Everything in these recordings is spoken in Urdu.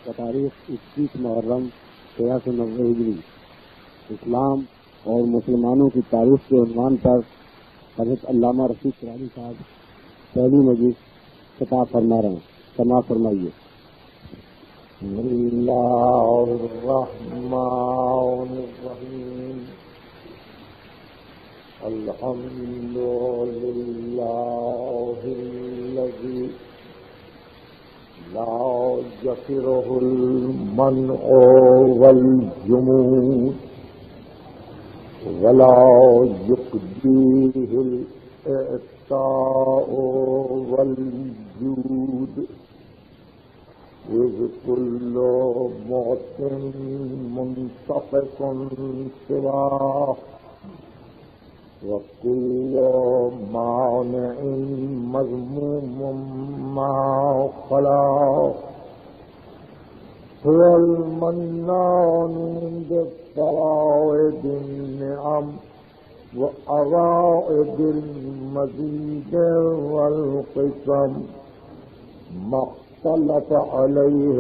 تاریخ 21 محرم 1390 ہجری اسلام اور مسلمانوں کی تاریخ کے عنوان پر حضرت علامہ رشید ترابی صاحب پہلی مجلس خطاب فرما رہے ہیں. سماعت فرمائیے. بسم اللہ الرحمن الرحیم. الحمد للہ الذی لا یفرح المنع والجمود ولا یقضیہ الاعطاء والجود اذ کل معط منتفق سواہ وَكُلُّ مَانِعٍ مَذْمُومٌ مَا خَلَا هُوَ الْمَنَّانُ بِفَرَائِضِ النِّعَمِ وَأَرَائِضِ الْمَزِيدِ وَالْقِسَمِ مَا اخْتَلَفَ عَلَيْهِ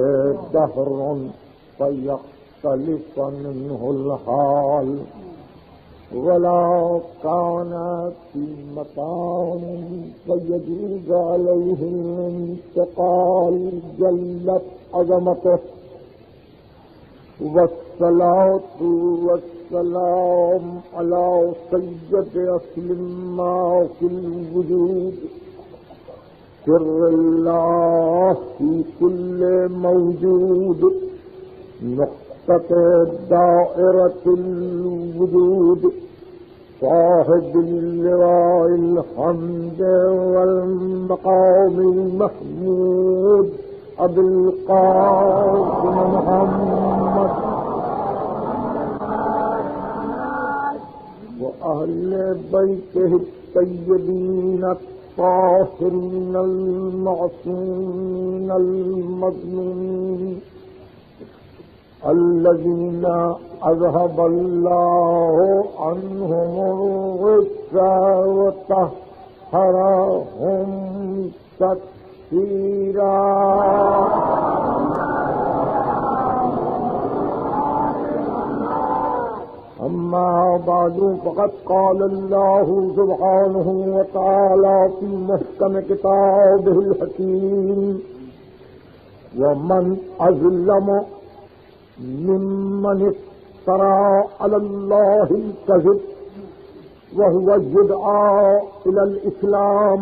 دَهْرٌ فَيَخْتَلِفَ مِنْهُ الْحَالُ ولا كان في مكان فيجوز عليه الانتقال جلت عظمته والصلاة والسلام على سيد أصل ما في الوجود سر الله في كل موجود نقطة دائرة الوجود صاحب اللواء الحمد والمقام المحمود أبي القاسم محمد وأهل بيته الطيبين الطاهرين المعصومين المظلومين الذين أذهب الله عنهم الرجس وطهرهم تطهيرا. أما بعد فقد قال الله سبحانه وتعالى في محكم كتابه الحكيم ومن أظلم ممن افترى على الله الكذب وهو يدعى إلى الإسلام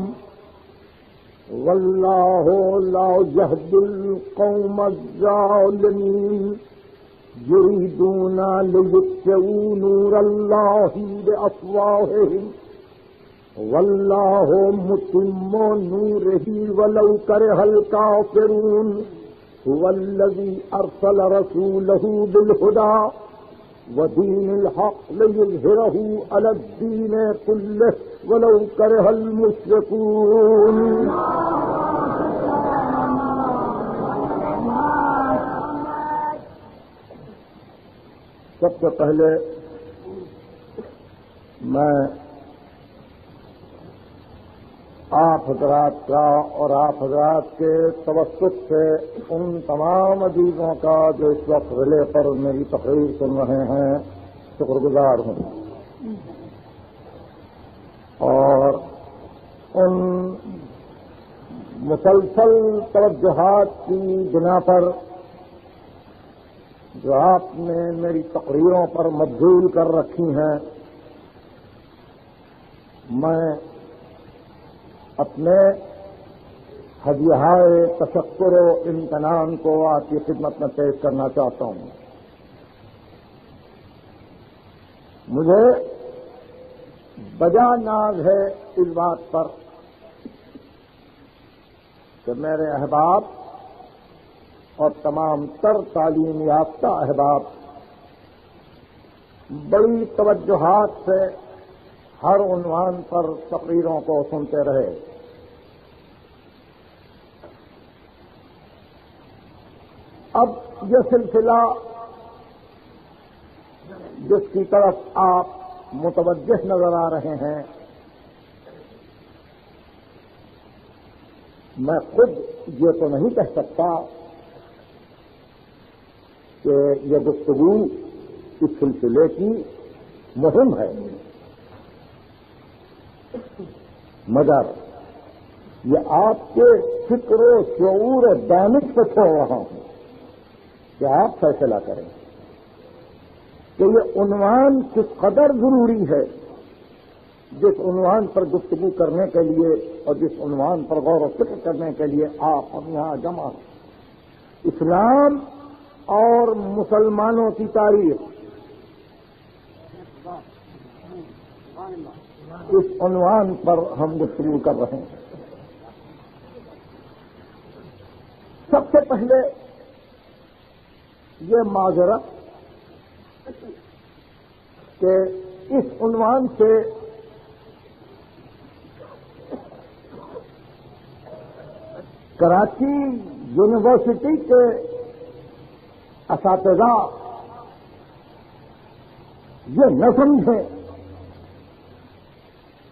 والله لا يهدي القوم الظالمين يريدون ليطفئوا نور الله بأفواههم والله متم نوره ولو كره الكافرون هو الذي أرسل رسوله بالهدى ودين الحق ليظهره على الدين كله ولو كره المشركون. سب سے پہلے میں آپ حضرات کا اور آپ حضرات کے توسط سے ان تمام عزیزوں کا جو اس وقت ریلے پر میری تقریر سن رہے ہیں شکر گزار ہوں اور ان مسلسل توجہات کی بنا پر جو آپ نے میری تقریروں پر مبذول کر رکھی ہیں میں اپنے ہدیہائے تشکر و امتنان کو آپ کی خدمت میں پیش کرنا چاہتا ہوں. مجھے بجا ناز ہے اس بات پر کہ میرے احباب اور تمام تر تعلیم یافتہ احباب بڑی توجہات سے ہر عنوان پر تقریروں کو سنتے رہے. اب یہ سلسلہ جس کی طرف آپ متوجہ نظر آ رہے ہیں میں خود یہ تو نہیں کہہ سکتا کہ یہ گفتگو اس سلسلے کی مہم ہے، مگر یہ آپ کے فکر و شعور دانش پہ چھوڑ رہا ہوں کہ آپ فیصلہ کریں کہ یہ عنوان کس قدر ضروری ہے، جس عنوان پر گفتگو کرنے کے لیے اور جس عنوان پر غور و فکر کرنے کے لیے آپ ہم یہاں جمع ہیں، اسلام اور مسلمانوں کی تاریخ، اس عنوان پر ہم گفتگو کر رہے ہیں۔ سب سے پہلے یہ معذرت کہ اس عنوان سے کراچی یونیورسٹی کے اساتذہ یہ نہ سمجھیں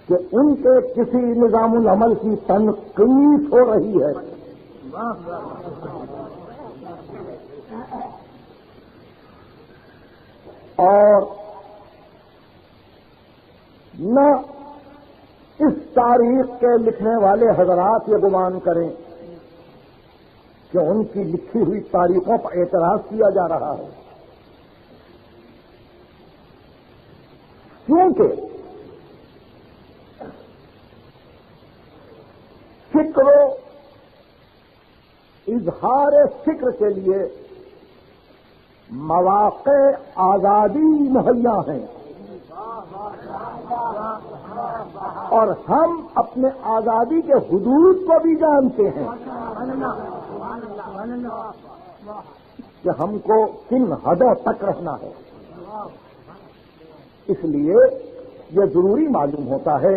کہ ان کے کسی نظام العمل کی تنقید ہو رہی ہے، اور نہ اس تاریخ کے لکھنے والے حضرات یہ گمان کریں کہ ان کی لکھی ہوئی تاریخوں پر اعتراض کیا جا رہا ہے، کیونکہ فکر و اظہار فکر کے لیے مواقع آزادی مہیا ہیں، اور ہم اپنے آزادی کے حدود کو بھی جانتے ہیں کہ ہم کو کن حدوں تک رہنا ہے۔ اس لیے یہ ضروری معلوم ہوتا ہے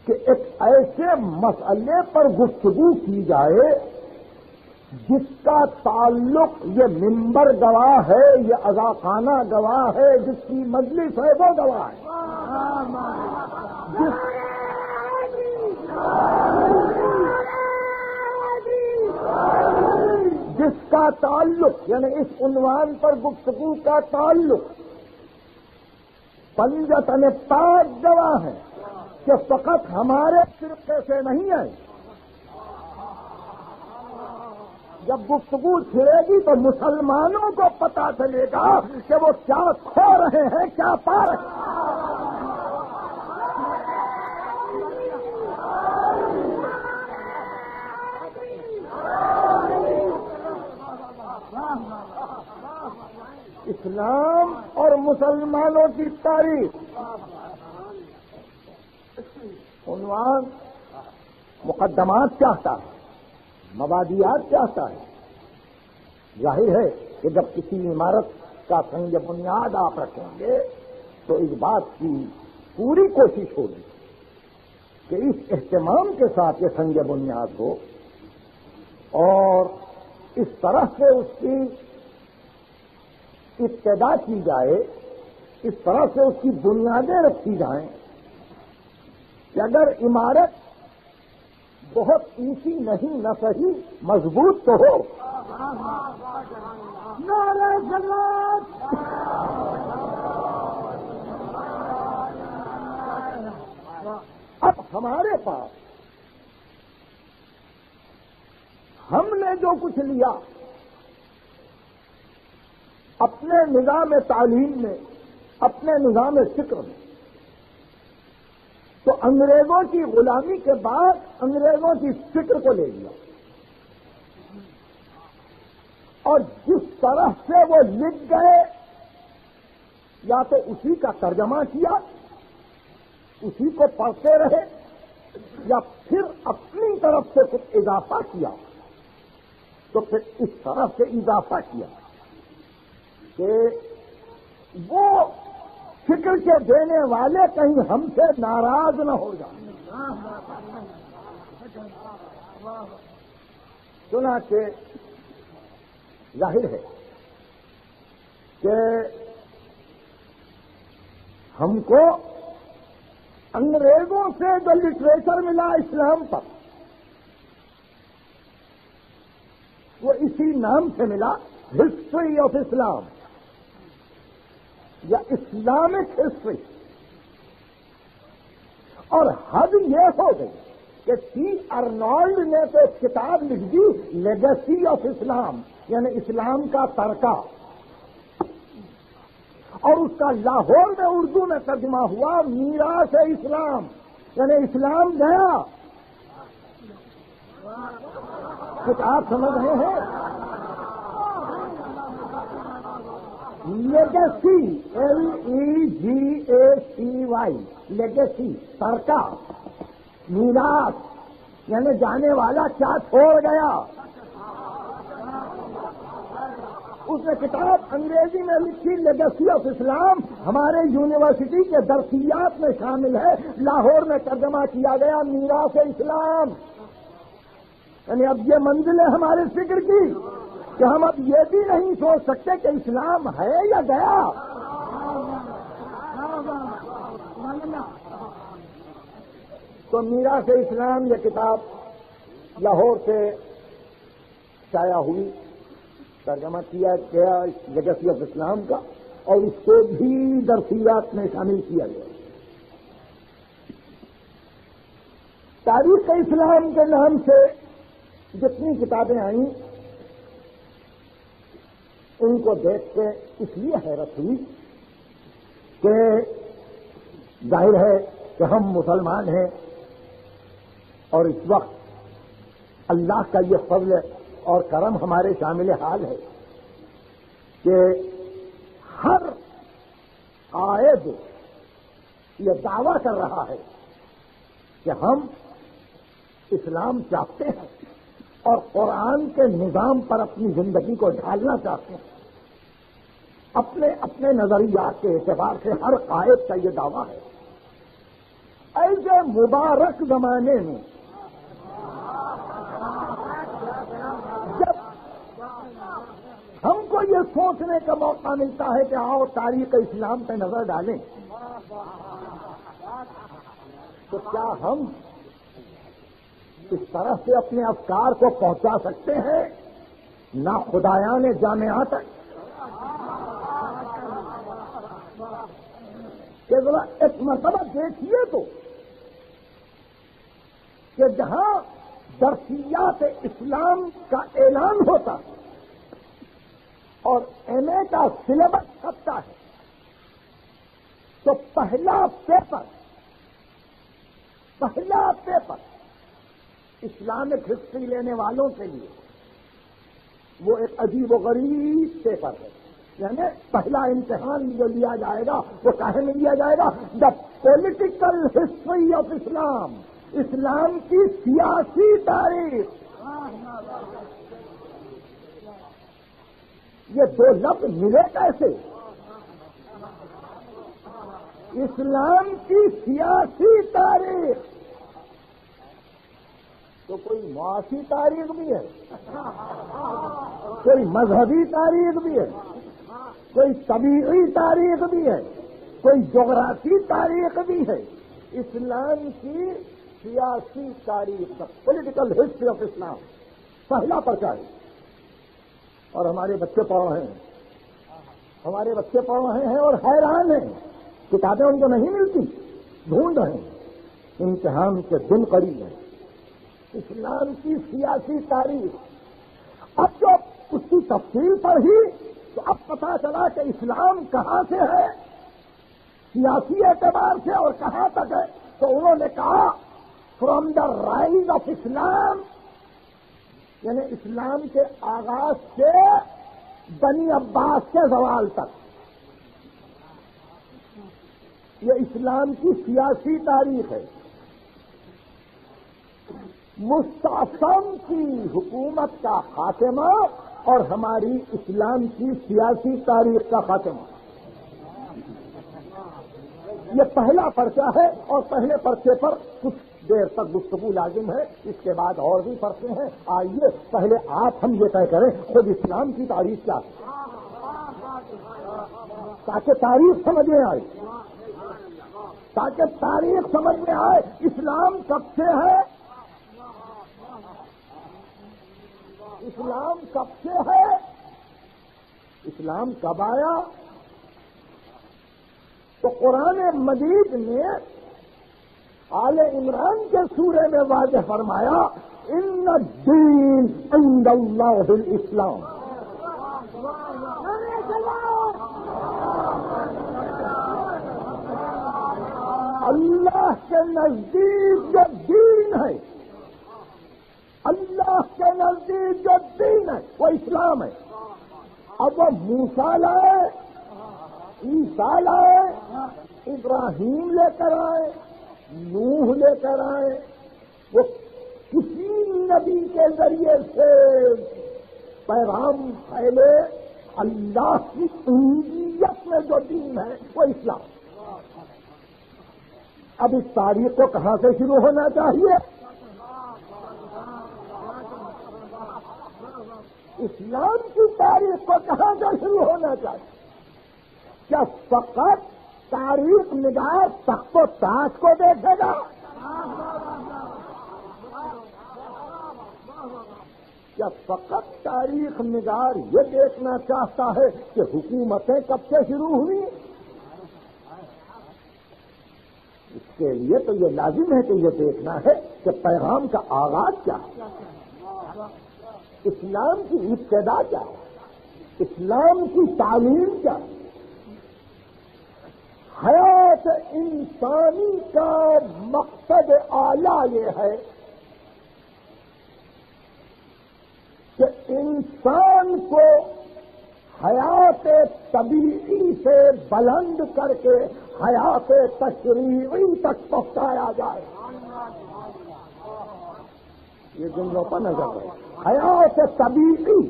کہ ایک ایسے مسئلے پر گفتگو کی جائے جس کا تعلق یہ ممبر گواہ ہے، یہ اذاخانہ گواہ ہے، جس کی مجلس ہے وہ گواہ ہے، جس کا تعلق یعنی اس عنوان پر گفتگو کا تعلق پنجتن پاک گواہ ہے کہ فقط ہمارے فرقے سے نہیں ہے۔ جب گفتگو چھڑے گی تو مسلمانوں کو پتا چلے گا کہ وہ کیا کھو رہے ہیں، کیا پا رہے ہیں۔ اسلام اور مسلمانوں کی تاریخ عنوان مقدمات چاہتا ہے، مبادیات چاہتا ہے۔ ظاہر ہے کہ جب کسی عمارت کا سنگ بنیاد آپ رکھیں گے تو اس بات کی پوری کوشش ہوگی کہ اس اہتمام کے ساتھ یہ سنگ بنیاد ہو اور اس طرح سے اس کی ابتدا کی جائے، اس طرح سے اس کی بنیادیں رکھی جائیں کہ اگر عمارت بہت اونچی نہیں نہ صحیح مضبوط تو ہو۔ نعرہ جلال! اب ہمارے پاس ہم نے جو کچھ لیا اپنے نظام تعلیم میں، اپنے نظام فکر میں، تو انگریزوں کی غلامی کے بعد انگریزوں کی فکر کو لے لیا، اور جس طرح سے وہ لکھ گئے یا تو اسی کا ترجمہ کیا، اسی کو پڑھتے رہے، یا پھر اپنی طرف سے کچھ اضافہ کیا، تو پھر اس طرح سے اضافہ کیا کہ وہ فکر کے دینے والے کہیں ہم سے ناراض نہ ہو جائیں۔ چنانچہ ظاہر ہے کہ ہم کو انگریزوں سے جو لٹریچر ملا اسلام پر، وہ اسی نام سے ملا، ہسٹری آف اسلام یا اسلامک ہسٹری. اور حد یہ ہو گئی کہ ٹی ارنالڈ نے تو ایک کتاب لکھ دی لیگیسی آف اسلام، یعنی اسلام کا ترکہ، اور اس کا لاہور میں اردو میں ترجمہ ہوا میراث اسلام، یعنی اسلام گیا. کچھ آپ سمجھ رہے ہیں؟ لیگیسی LEGACY لیگیسی، ترکہ، میراث، یعنی جانے والا کیا چھوڑ گیا. اس نے کتاب انگریزی میں لکھی لیگیسی آف اسلام، ہمارے یونیورسٹی کے درسیات میں شامل ہے، لاہور میں ترجمہ کیا گیا میراث اسلام. یعنی اب یہ منزل ہے ہمارے فکر کی کہ ہم اب یہ بھی نہیں سوچ سکتے کہ اسلام ہے یا گیا. تو میراث اسلام یہ کتاب لاہور سے شائع ہوئی، ترجمہ کیا گیا لیگیسی آف اسلام کا، اور اس کو بھی درسیات میں شامل کیا گیا. تاریخ اسلام کے نام سے جتنی کتابیں آئیں ان کو دیکھ کے اس لیے حیرت ہوئی کہ ظاہر ہے کہ ہم مسلمان ہیں، اور اس وقت اللہ کا یہ فضل اور کرم ہمارے شامل حال ہے کہ ہر قائد یہ دعویٰ کر رہا ہے کہ ہم اسلام چاہتے ہیں اور قرآن کے نظام پر اپنی زندگی کو ڈھالنا چاہتے ہیں. اپنے اپنے نظریات کے اعتبار سے ہر قائد کا یہ دعویٰ ہے. ایسے مبارک زمانے میں جب ہم کو یہ سوچنے کا موقع ملتا ہے کہ آؤ تاریخ اسلام پہ نظر ڈالیں، تو کیا ہم اس طرح سے اپنے افکار کو پہنچا سکتے ہیں نہ خدایان جامعہ تک کہ ذرا ایک مرتبہ دیکھیے تو کہ جہاں درسیات اسلام کا اعلان ہوتا اور MA کا سلیبس چھپتا ہے تو پہلا پیپر اسلامک ہسٹری لینے والوں کے لیے وہ ایک عجیب و غریب پیپر ہے. یعنی پہلا امتحان جو لیا جائے گا وہ کاہے میں لیا جائے گا؟ دا پولیٹیکل ہسٹری آف اسلام، اسلام کی سیاسی تاریخ. یہ دو لفظ ملے کیسے؟ اسلام کی سیاسی تاریخ تو کوئی معاشی تاریخ بھی ہے، کوئی مذہبی تاریخ بھی ہے، کوئی طبیعی تاریخ بھی ہے، کوئی جغرافی تاریخ بھی ہے. اسلام کی سیاسی تاریخ کا پولیٹیکل ہسٹری آف اسلام پہلا پرچہ ہے. اور ہمارے بچے پڑھ رہے ہیں اور حیران ہیں. کتابیں ان کو نہیں ملتی، ڈھونڈ رہے ہیں. امتحان کے دن قریب ہے. اسلام کی سیاسی تاریخ. اب جو اس کی تفصیل پڑھی تو اب پتا چلا کہ اسلام کہاں سے ہے سیاسی اعتبار سے اور کہاں تک ہے. تو انہوں نے کہا فرام دا رائز آف اسلام، یعنی اسلام کے آغاز سے بنی عباس کے زوال تک. یہ اسلام کی سیاسی تاریخ ہے. مستعصم کی حکومت کا خاتمہ اور ہماری اسلام کی سیاسی تاریخ کا خاتمہ. یہ پہلا پرچہ ہے اور پہلے پرچے پر کچھ دیر تک گفتگو لازم ہے. اس کے بعد اور بھی پرچے ہیں. آئیے پہلے آپ ہم یہ طے کریں خود اسلام کی تاریخ کیا ہے، تاکہ تاریخ سمجھ میں آئے، تاکہ تاریخ سمجھ میں آئے. اسلام کب سے ہے؟ اسلام کب سے ہے؟ اسلام کب آیا؟ تو قرآن مجید نے آل عمران کے سورے میں واضح فرمایا ان الدین عند اللہ الاسلام. اللہ کے نزدیک جو دین ہے، اللہ کے نزدیک جو دین ہے وہ اسلام ہے. اب وہ موسیٰ لائے، عیسیٰ لائے، ابراہیم لے کر آئے، نوح لے کر آئے، وہ کسی نبی کے ذریعے سے پیغام پھیلے. اللہ کی انجیت میں جو دین ہے وہ اسلام. اب اس تاریخ کو کہاں سے شروع ہونا چاہیے؟ اسلام کی تاریخ کو کہاں سے شروع ہونا چاہیے؟ کیا فقط تاریخ نگار تخت و تاج کو دیکھے گا؟ کیا فقط تاریخ نگار یہ دیکھنا چاہتا ہے کہ حکومتیں کب سے شروع ہوئی؟ اس کے لیے تو یہ لازم ہے کہ یہ دیکھنا ہے کہ پیغام کا آغاز کیا ہے، اسلام کی ابتدا کیا ہے، اسلام کی تعلیم کیا ہے. حیات انسانی کا مقصد اعلیٰ یہ ہے کہ انسان کو حیات طبیعی سے بلند کر کے حیات تشریعی تک پہنچایا جائے. یہ جملوں پر نظر ہے. حیات طبیعی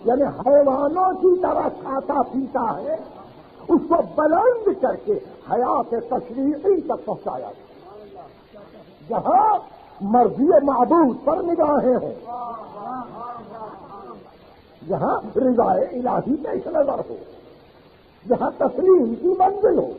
یعنی حیوانوں کی طرح کھاتا پیتا ہے، اس کو بلند کر کے حیات تشریعی تک پہنچایا جائے، جہاں مرضی معبود پر نگاہیں ہوں، جہاں رضا الہی پیش نظر ہو، جہاں تسلیم کی منزل ہو.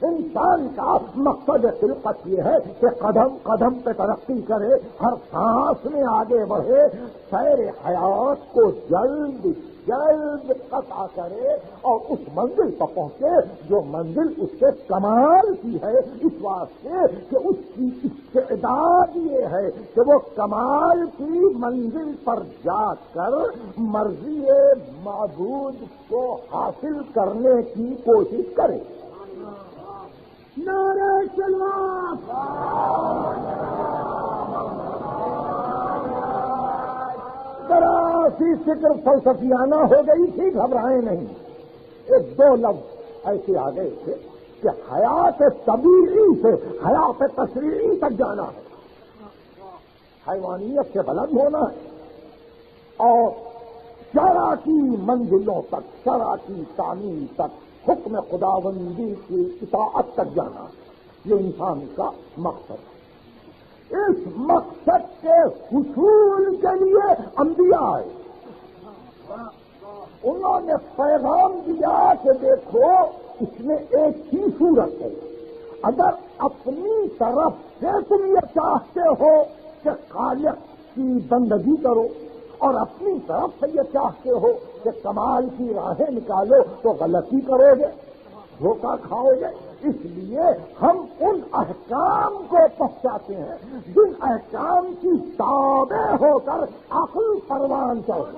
انسان کا مقصد خلقت یہ ہے کہ قدم قدم پہ ترقی کرے، ہر سانس میں آگے بڑھے، سیر حیات کو جلد جلد قطع کرے اور اس منزل پر پہنچے جو منزل اس کے کمال کی ہے. اس واسطے کہ اس کی استعداد یہ ہے کہ وہ کمال کی منزل پر جا کر مرضی معبود کو حاصل کرنے کی کوشش کرے. نعرہ سلوات. ذرا سی فکر فلسفیانہ ہو گئی تھی، گھبرائیں نہیں. ایک دو لفظ ایسے آ گئے تھے کہ حیات طبیعی سے حیات تشریعی تک جانا ہے، حیوانیت سے بلند ہونا ہے اور شرع کی منزلوں تک، شرع کی تعمیر تک، حکم خداوندی کی اطاعت تک جانا. یہ انسان کا مقصد ہے. اس مقصد کے حصول کے لیے انبیاء آئے. انہوں نے پیغام دیا کہ دیکھو اس میں ایک ہی صورت ہے. اگر اپنی طرف سے تم یہ چاہتے ہو کہ خالق کی بندگی کرو اور اپنی طرف سے یہ چاہتے ہو کہ کمال کی راہیں نکالو تو غلطی کرو گے، دھوکہ کھاؤ گے. اس لیے ہم ان احکام کو پہنچاتے ہیں جن احکام کی تابع ہو کر عقل پروان چڑھے،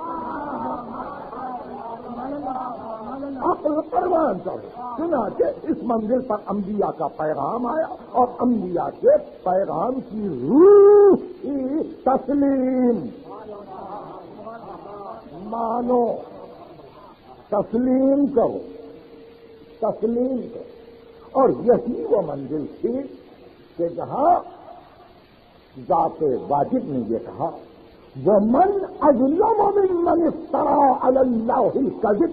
عقل پروان چڑھے. چنانچہ اس منزل پر انبیاء کا پیغام آیا اور انبیاء کے پیغام کی روح کی تسلیم. مانو، تسلیم کرو، تسلیم کرو. اور یہی وہ منزل تھی کہ جہاں ذات واجب نے یہ کہا وَمَنْ أَظْلَمُ مِمَّنِ افْتَرَىٰ عَلَى اللَّهِ الْكَذِبَ.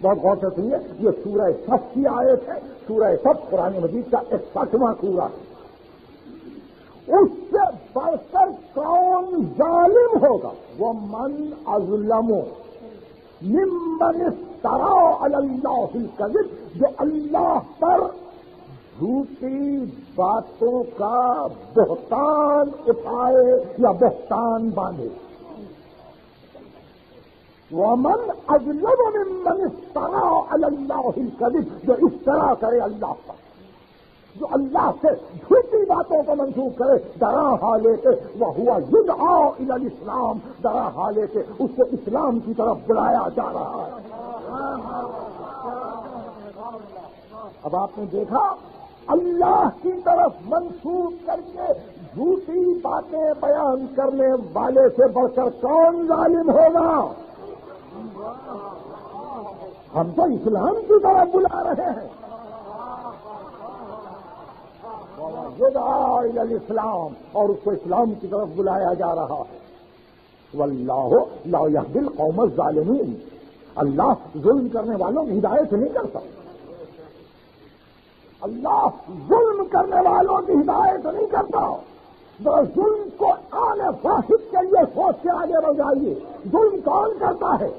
بہت غور سے سنیے، یہ سورہ صف کی آیت ہے. سورہ صف قرآن مجید کا 61واں سورہ ہے. اس سے بڑھ کر کون ظالم ہوگا؟ وَمَنْ أَظْلَمُ مِمَّنِ افْتَرَىٰ عَلَى اللَّهِ الْكَذِبَ، جو اللہ پر جھوٹی باتوں کا بہتان اٹھائے یا بہتان باندھے. ومن اظلم ممن افترى علی اللہ الکذب، جو افترا کرے اللہ پر، جو اللہ سے جھوٹی باتوں کو منسوخ کرے، ڈرا حالے کے وہو یدعا الی الاسلام، ڈرا حالے کے اس کو اسلام کی طرف بلایا جا رہا ہے۔ اب آپ نے دیکھا اللہ کی طرف منسوخ کر کے جھوٹی باتیں بیان کرنے والے سے بڑھ کر کون ظالم ہوگا؟ ہم تو اسلام کی طرف بلا رہے ہیں، یدعا الی الاسلام، اور اس کو اسلام کی طرف بلایا جا رہا ہے۔ واللہ لا یہدی القوم الظالمین، اللہ ظلم کرنے والوں کی ہدایت نہیں کرتا، اللہ ظلم کرنے والوں کی ہدایت نہیں کرتا۔ ظلم کو آنے فاسد کے لیے سوچ کے آگے بڑھ جائیے۔ ظلم کون کرتا ہے؟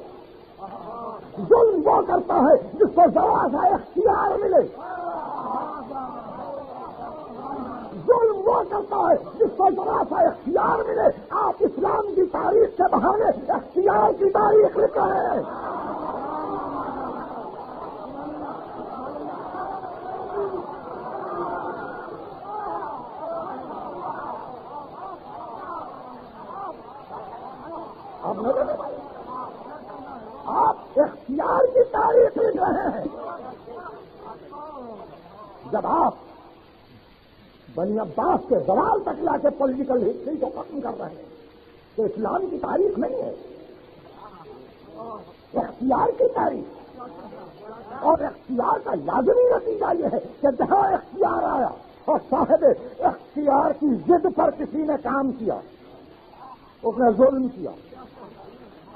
ظلم وہ کرتا ہے جس کو ذرا سا اختیار ملے، ظلم وہ کرتا ہے جس کو ذرا سا اختیار ملے۔ آپ اسلام کی تاریخ کے بہانے اختیار کی تاریخ لکھ رہے ہیں۔ آپ اختیار کی تاریخ لکھ رہے ہیں۔ جب آپ بنی عباس کے زوال تک لا کے پولیٹیکل ہسٹری کو ختم کر رہے ہیں تو اسلام کی تاریخ نہیں ہے، اختیار کی تاریخ۔ اور اختیار کا لازمی نتیجہ یہ ہے کہ جہاں اختیار آیا اور صاحب اختیار کی ضد پر کسی نے کام کیا، اس نے ظلم کیا۔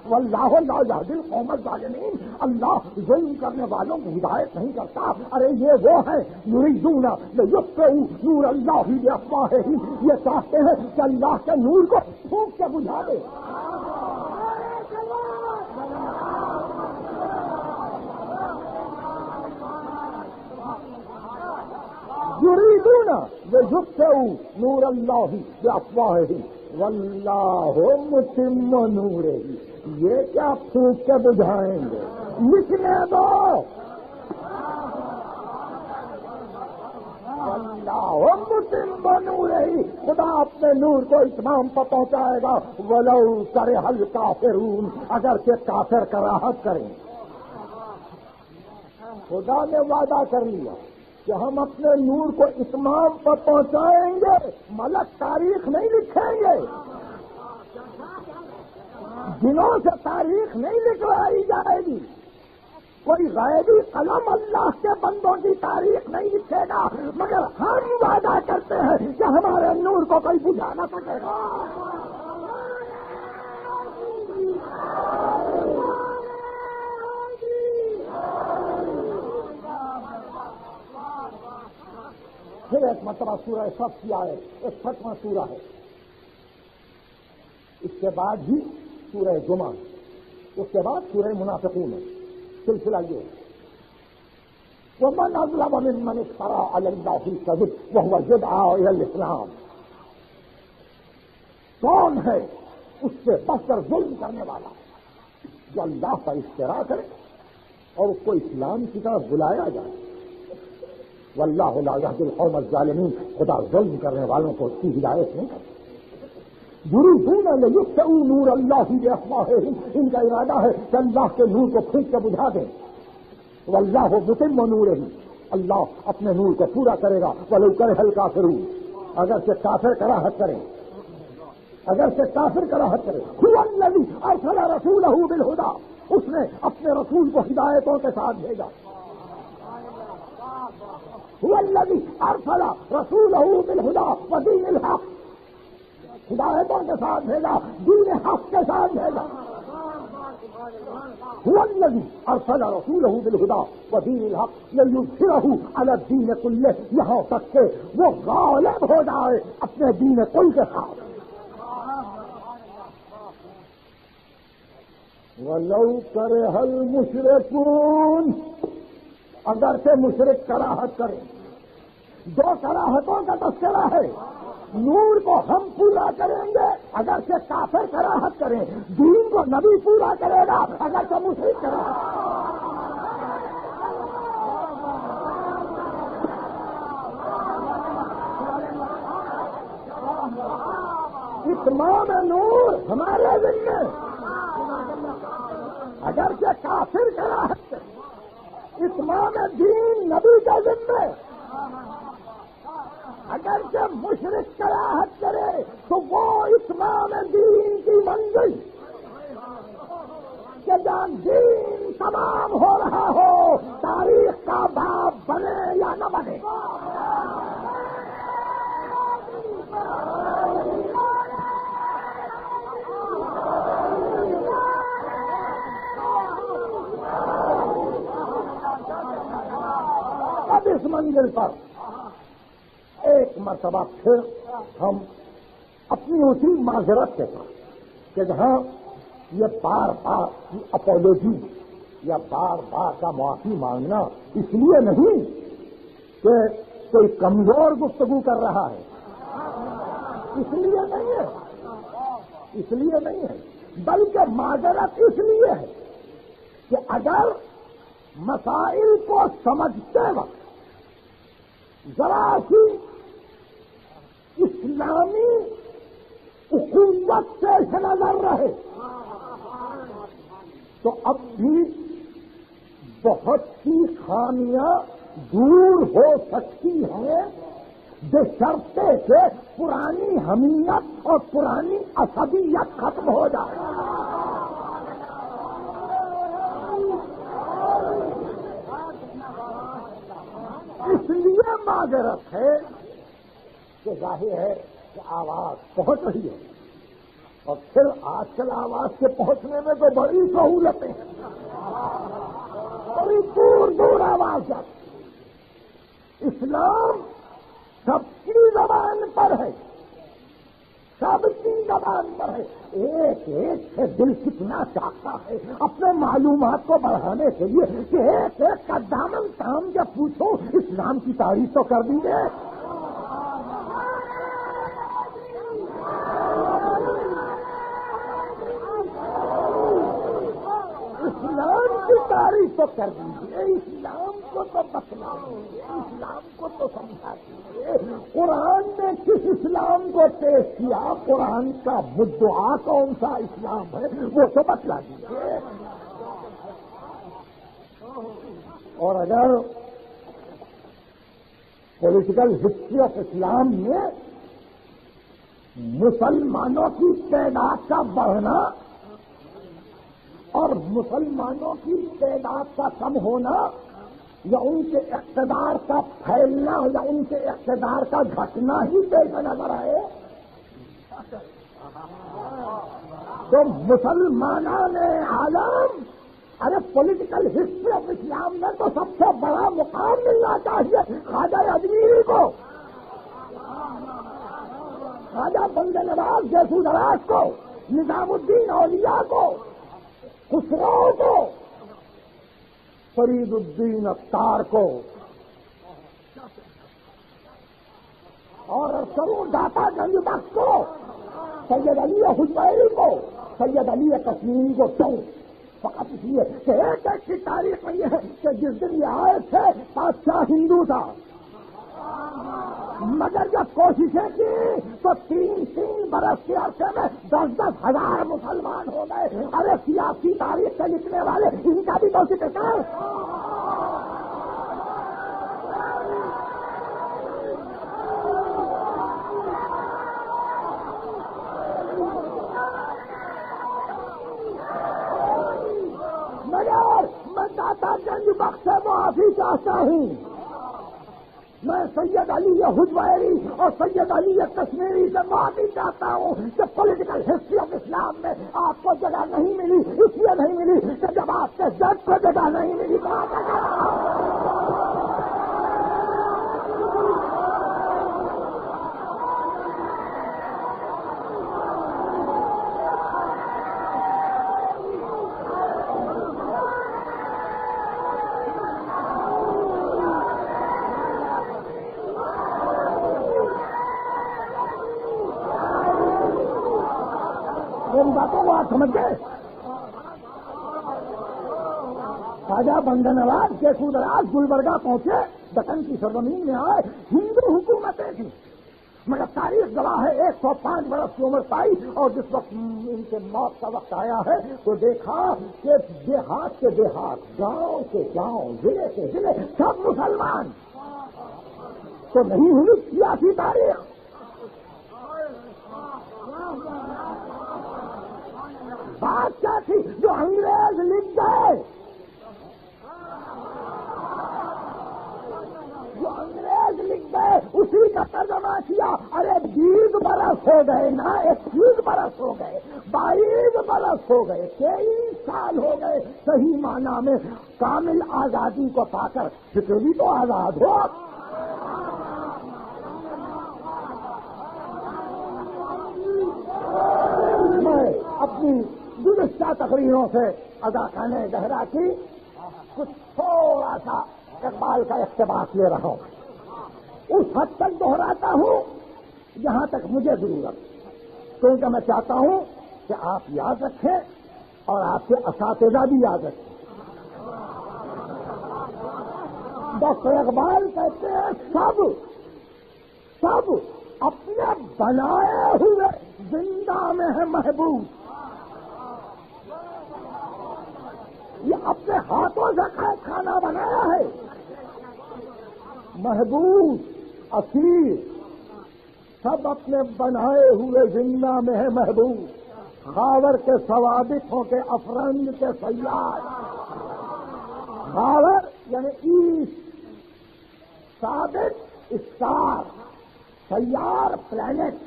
واللہ لا یہدی القوم الظالمین، اللہ ظلم کرنے والوں کی ہدایت نہیں کرتا۔ ارے یہ وہ ہے یریدون لیطفئوا نور اللہ بافواہہم، یہ چاہتے ہیں کہ اللہ کے نور کو پھونک کے بجھا دے۔ یریدون لیطفئوا نور اللہ بافواہہم واللہ متم نورہ، یہ کیا پھونک کے بجھائیں گے؟ لکھنے دو، واللہ متم نورہ، خدا اپنے نور کو اتمام پر پہنچائے گا۔ ولو کرہ الکافرون، اگر کہ کافر کراہت کریں۔ خدا نے وعدہ کر لیا کہ ہم اپنے نور کو اتمام پر پہنچائیں گے، ملک تاریخ نہیں لکھیں گے، دنوں سے تاریخ نہیں لکھوائی جائے گی، کوئی غیبی قلم اللہ کے بندوں کی تاریخ نہیں لکھے گا، مگر ہم وعدہ کرتے ہیں کہ ہمارے نور کو کوئی بجھا نہ سکے گا۔ پھر ایک مرتبہ سورہ صف کی آیت، ایک 6واں سورہ ہے، اس کے بعد بھی سورہ جمعہ، اس کے بعد سورہ منافقون ہے۔ سلسلہ یہ ومن اظلم ممن افترى علی اللہ الکذب وهو یدعی الی الاسلام، کون ہے اس سے بڑھ کر ظلم کرنے والا جو اللہ پر افترا کرے اور اس کو اسلام کی طرف بلایا جائے۔ واللہ لا یہدی القوم الظالمین، خدا ظلم کرنے والوں کو اس کی ہدایت نہیں کرتا۔ یریدون لیطفئوا نور اللہ بافواہہم، ان کا ارادہ ہے کہ اللہ کے نور کو پھونک کے بجھا دیں۔ واللہ متم نورہ، اللہ اپنے نور کو پورا کرے گا۔ ولو کرہ الکافرون، اگر سے کافر کراہت کریں، اگر سے کافر کراہت کریں۔ هو الذی ارسل رسولہ بالہدی، اس نے اپنے رسول کو ہدایتوں کے ساتھ بھیجا۔ هو الذی ارسل رسولہ بالہدی ودین الحق، ہدایتوں کے ساتھ بھیجا، دین حق کے ساتھ بھیجا۔ هو الذی ارسل رسولہ بالہدی ودین الحق لیظہرہ علی الدین کلہ، یہاں تک کہ وہ غالب ہو جائے اپنے دین کل کے ساتھ۔ وَلَوْ كَرِهَ الْمُشْرِكُونَ، اگر سے مشرک کراہت کرے۔ دو کراہتوں کا تذکرہ ہے، نور کو ہم پورا کریں گے اگر سے کافر کراہت کریں، دین کو نبی پورا کرے گا اگر سے مشرک کراہت۔ اتمام نور ہمارے ذمے اگر سے کافر کراہت کرے، اتمام دین نبی کے ذمے اگر سے مشرک کراہت کرے تو وہ اتمام دین کی منزل کہ جہاں دین تمام ہو رہا ہو، تاریخ کا باب بنے یا نہ بنے۔ اب اس منزل پر ایک مرتبہ پھر ہم اپنی اسی معذرت کے ساتھ کہ جہاں یہ بار بار کی اپولوجی یا بار بار کا معافی مانگنا اس لیے نہیں کہ کوئی کمزور گفتگو کر رہا ہے، اس لیے نہیں ہے، بلکہ معذرت اس لیے ہے کہ اگر مسائل کو سمجھتے وقت ذرا سی اسلامی اخوت پیش نظر رہے تو اب بھی بہت سی خامیاں دور ہو سکتی ہیں، بشرطے کہ پرانی حمیت اور پرانی عصبیت ختم ہو جائے۔ اس لیے معذرت ہے کہ ظاہر ہے کہ آواز پہنچ رہی ہے، اور پھر آج کل آواز کے پہنچنے میں تو بڑی سہولتیں ہیں، بڑی دور دور آواز جاتی۔ اسلام سب کی زبان پر ہے، سب کی زبان پر ہے، ایک ایک سے دل کتنا چاہتا ہے اپنے معلومات کو بڑھانے کے لیے کہ ایک ایک کا دامن تھام کے پوچھو، اسلام کی تعریف تو کر دی گے۔ اسلام کی تعریف تو کر دیجیے، اسلام کو تو بتلا دیجیے، اسلام کو تو سمجھا دیجیے۔ قرآن نے کس اسلام کو پیش کیا، قرآن کا مدعا کون سا اسلام ہے وہ تو بتلا دیجیے۔ اور اگر پولیٹیکل ہسٹری آف اسلام میں مسلمانوں کی تعداد کا بڑھنا اور مسلمانوں کی تعداد کا کم ہونا یا ان کے اقتدار کا پھیلنا یا ان کے اقتدار کا گھٹنا ہی پیش نظر آئے تو مسلمان عالم، ارے پولیٹیکل ہسٹری آف اسلام میں تو سب سے بڑا مقام ملنا چاہیے خواجہ اجمیری کو، خواجہ بند نواز جیسو دراز کو، نظام الدین اولیاء کو، خسرو کو، فرید الدین اتار کو، اور سرو داتا گنج بخش کو، سید علی حجویری کو، سید علی کشمیری کو، کیوں؟ فقط اس لیے کہ ایک ایک کی تاریخ میں یہ ہے کہ جس دن یہ آئے تھے بادشاہ ہندو تھا، مگر جب کوششیں کی تو تین برس کے عرصے میں 10,000 مسلمان ہو گئے۔ ارے سیاسی تاریخ سے لکھنے والے ان کا بھی تو ذکر کر۔ مگر میں داتا گنج بخش سے معافی چاہتا ہوں، میں سید علی حجویری اور سید علی کشمیری سے معافی چاہتا ہوں کہ پولیٹیکل ہسٹری آف اسلام میں آپ کو جگہ نہیں ملی، اس لیے نہیں ملی کہ جب آپ کے جج کو جگہ نہیں ملی تو آپ سمجھ گئے؟ خواجہ بندہ نواز کے سودراج گلبرگہ پہنچے، دکن کی سرزمین میں آئے، ہندو حکومتیں تھیں، مگر تاریخ گواہ ہے 105 برس کی عمر پائی، اور جس وقت ان کے موت کا وقت آیا ہے تو دیکھا کہ دیہات کے دیہات، گاؤں کے گاؤں، ضلع کے ضلع سب مسلمان. تو نہیں ہوئی سیاسی تاریخ. بات کیا تھی جو انگریز لکھ گئے، جو انگریز لکھ گئے اسی کا ترجمہ کیا. ارے 20 برس ہو گئے نا، 21 برس ہو گئے، 22 برس ہو گئے، 23 سال ہو گئے صحیح معنی میں کامل آزادی کو پا کر. فکر بھی تو آزاد ہو. میں اپنی گزشتہ تقریروں سے اداکارِ گہرا کی کچھ تھوڑا سا اقبال کا اقتباس لے رہا ہوں. اس حد تک دہراتا ہوں جہاں تک مجھے ضرورت، کیونکہ میں چاہتا ہوں کہ آپ یاد رکھیں اور آپ کے اساتذہ بھی یاد رکھیں. ڈاکٹر اقبال کہتے ہیں سب اپنے بنائے ہوئے زندہ میں ہے محبوب. یہ اپنے ہاتھوں سے کھانا بنایا ہے. محبوب اسیر سب اپنے بنائے ہوئے زندہ میں ہے محبوب. خاور کے ثوابتوں کے افرنگ کے سیار. خاور یعنی ایسٹ، ثابت اسٹار، سیار پلانٹ.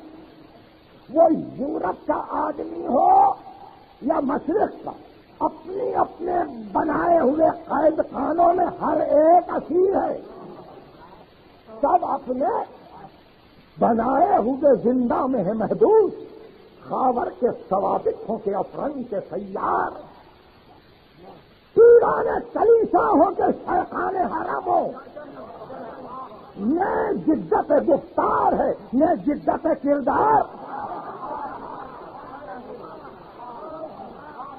وہ یورپ کا آدمی ہو یا مشرق کا، اپنی اپنے بنائے ہوئے قید خانوں میں ہر ایک اسیر ہے. سب اپنے بنائے ہوئے زندہ میں ہے محبوب. خاور کے ثوابتوں کے افرنگ کے سیار. پیران کلیسا ہو کے شیخان حرم ہو. یہ جدت گفتار ہے، یہ جدت کردار.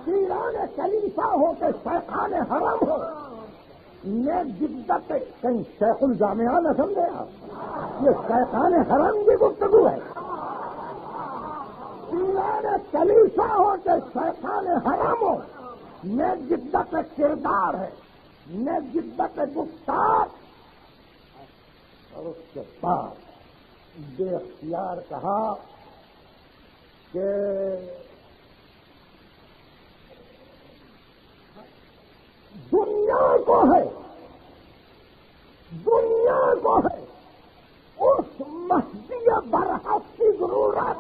پیران کلیسا ہو کے شیخان حرم ہو. یہ جدت کہیں شیخ الجامعہ نہ سمجھے آپ، یہ شیخان حرم کی گفتگو ہے. پیران کلیسا ہو کے شیخان حرم ہو. یہ جدت کردار ہے، یہ جدت گفتار. اور اس کے بعد بے اختیار کہا کہ دنیا کو ہے اس مہدی برحق کی ضرورت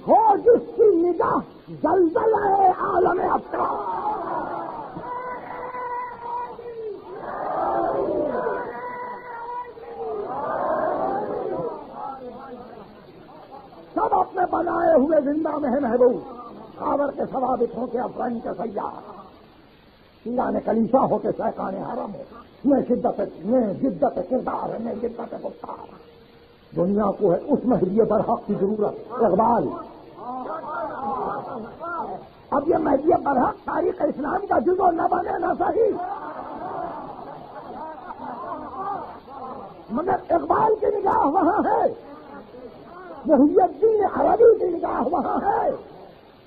ہو جس کی نگاہ زلزلہ عالم افراد. سب اپنے بنائے ہوئے زندہ میں ہے محبوب. خاور کے ثوابتوں کے افرنگ کے سیار. پیران کلیسا ہو کے شیخان حرم ہو. میں جدت کردار ہے، میں جدت گفتار. دنیا کو ہے اس مہدی برحق کی ضرورت. اقبال اب یہ مہدی برحق تاریخ اسلام کا جزو نہ بنے نہ صحیح، مگر اقبال کی نگاہ وہاں ہے، محی الدین عربی کی نگاہ وہاں ہے،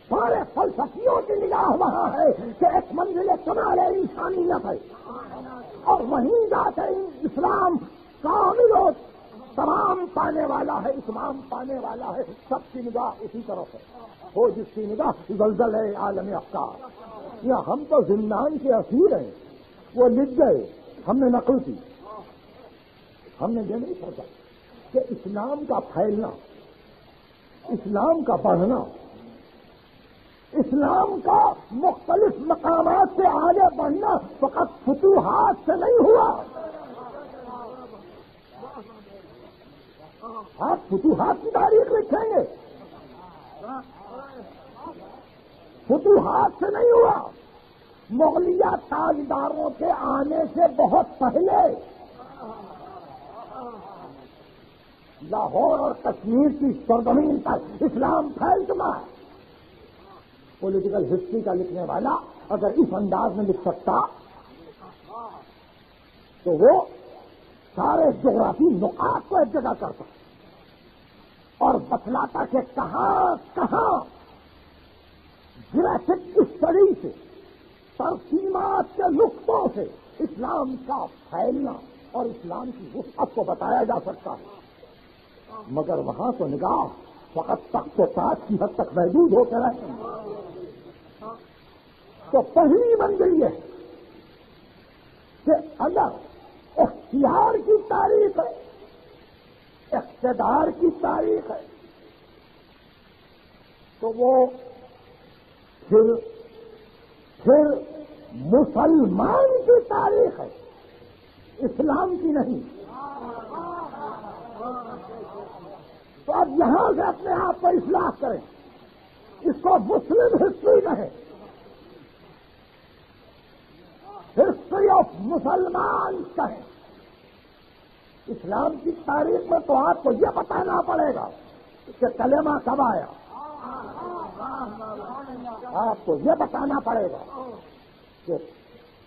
سارے فلسفیوں کی نگاہ وہاں ہے کہ ایک منزل کمال انسانیت ہے، اور وہیں جا کر اسلام کامل و تمام پانے والا ہے، اتمام پانے والا ہے. سب کی نگاہ اسی طرف ہے، وہ جس کی نگاہ زلزلہ عالم افکار. یا ہم تو زندان کے اسیر ہیں، وہ لکھ گئے، ہم نے نقل کی. ہم نے یہ نہیں سوچا کہ اسلام کا پھیلنا، اسلام کا بڑھنا، اسلام کا مختلف مقامات سے آگے بڑھنا فقط فتوحات سے نہیں ہوا. آپ فتوحات کی تاریخ لکھیں گے، فتوحات سے نہیں ہوا. مغلیہ تاجداروں کے آنے سے بہت پہلے لاہور اور کشمیر کی سرزمین پر اسلام پھیل چکا ہے. پولیٹیکل ہسٹری کا لکھنے والا اگر اس انداز میں لکھ سکتا تو وہ سارے جغرافی نقاط کو ایک جگہ کرتا اور بتلاتا کہ کہاں کہاں جراسک اسٹڈی سے ترسیمات کے نقطوں سے اسلام کا پھیلنا اور اسلام کی وسعت کو بتایا جا سکتا ہے. مگر وہاں تو نگاہ فقط تخت و تاج کی حد تک محدود ہو کر رہے. تو پہلی منزل یہ ہے کہ اگر اختیار کی تاریخ ہے، اقتدار کی تاریخ ہے، تو وہ پھر مسلمان کی تاریخ ہے، اسلام کی نہیں. تو اب یہاں سے اپنے آپ کو اصلاح کریں، اس کو مسلم ہسٹری کہیں، ہسٹری آف مسلمان کہیں. اسلام کی تاریخ میں تو آپ کو یہ بتانا پڑے گا کہ کلمہ کب آیا، آپ کو یہ بتانا پڑے گا کہ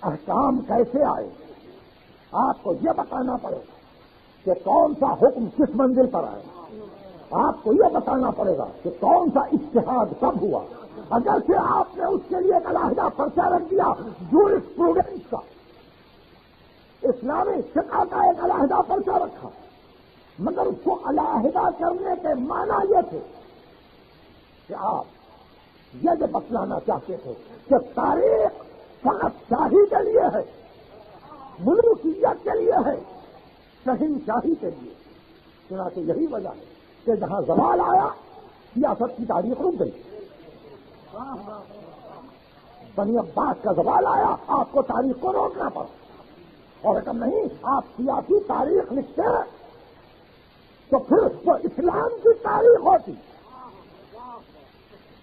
احکام کیسے آئے، آپ کو یہ بتانا پڑے گا کہ کون سا حکم کس منزل پر آئے، آپ کو یہ بتانا پڑے گا کہ کون سا اجتہاد کب ہوا. اگرچہ آپ نے اس کے لیے ایک علیحدہ پرچہ رکھ دیا جورسپروڈنس کا، اسلامی فقہ کا ایک علیحدہ پرچہ رکھا، مگر اس کو علیحدہ کرنے کے معنی یہ تھے کہ آپ یہ بتلانا چاہتے تھے کہ تاریخ فقط شاہی کے لیے ہے، ملوکیت کے لیے ہے، شہنشاہی کے لیے. چنانچہ یہی وجہ ہے کہ جہاں زوال آیا سیاست کی تاریخ رک گئی. بنی عباس کا زوال آیا، آپ کو تاریخ کو روکنا پڑا. اور اگر نہیں آپ سیاسی تاریخ لکھتے تو پھر وہ اسلام کی تاریخ ہوتی.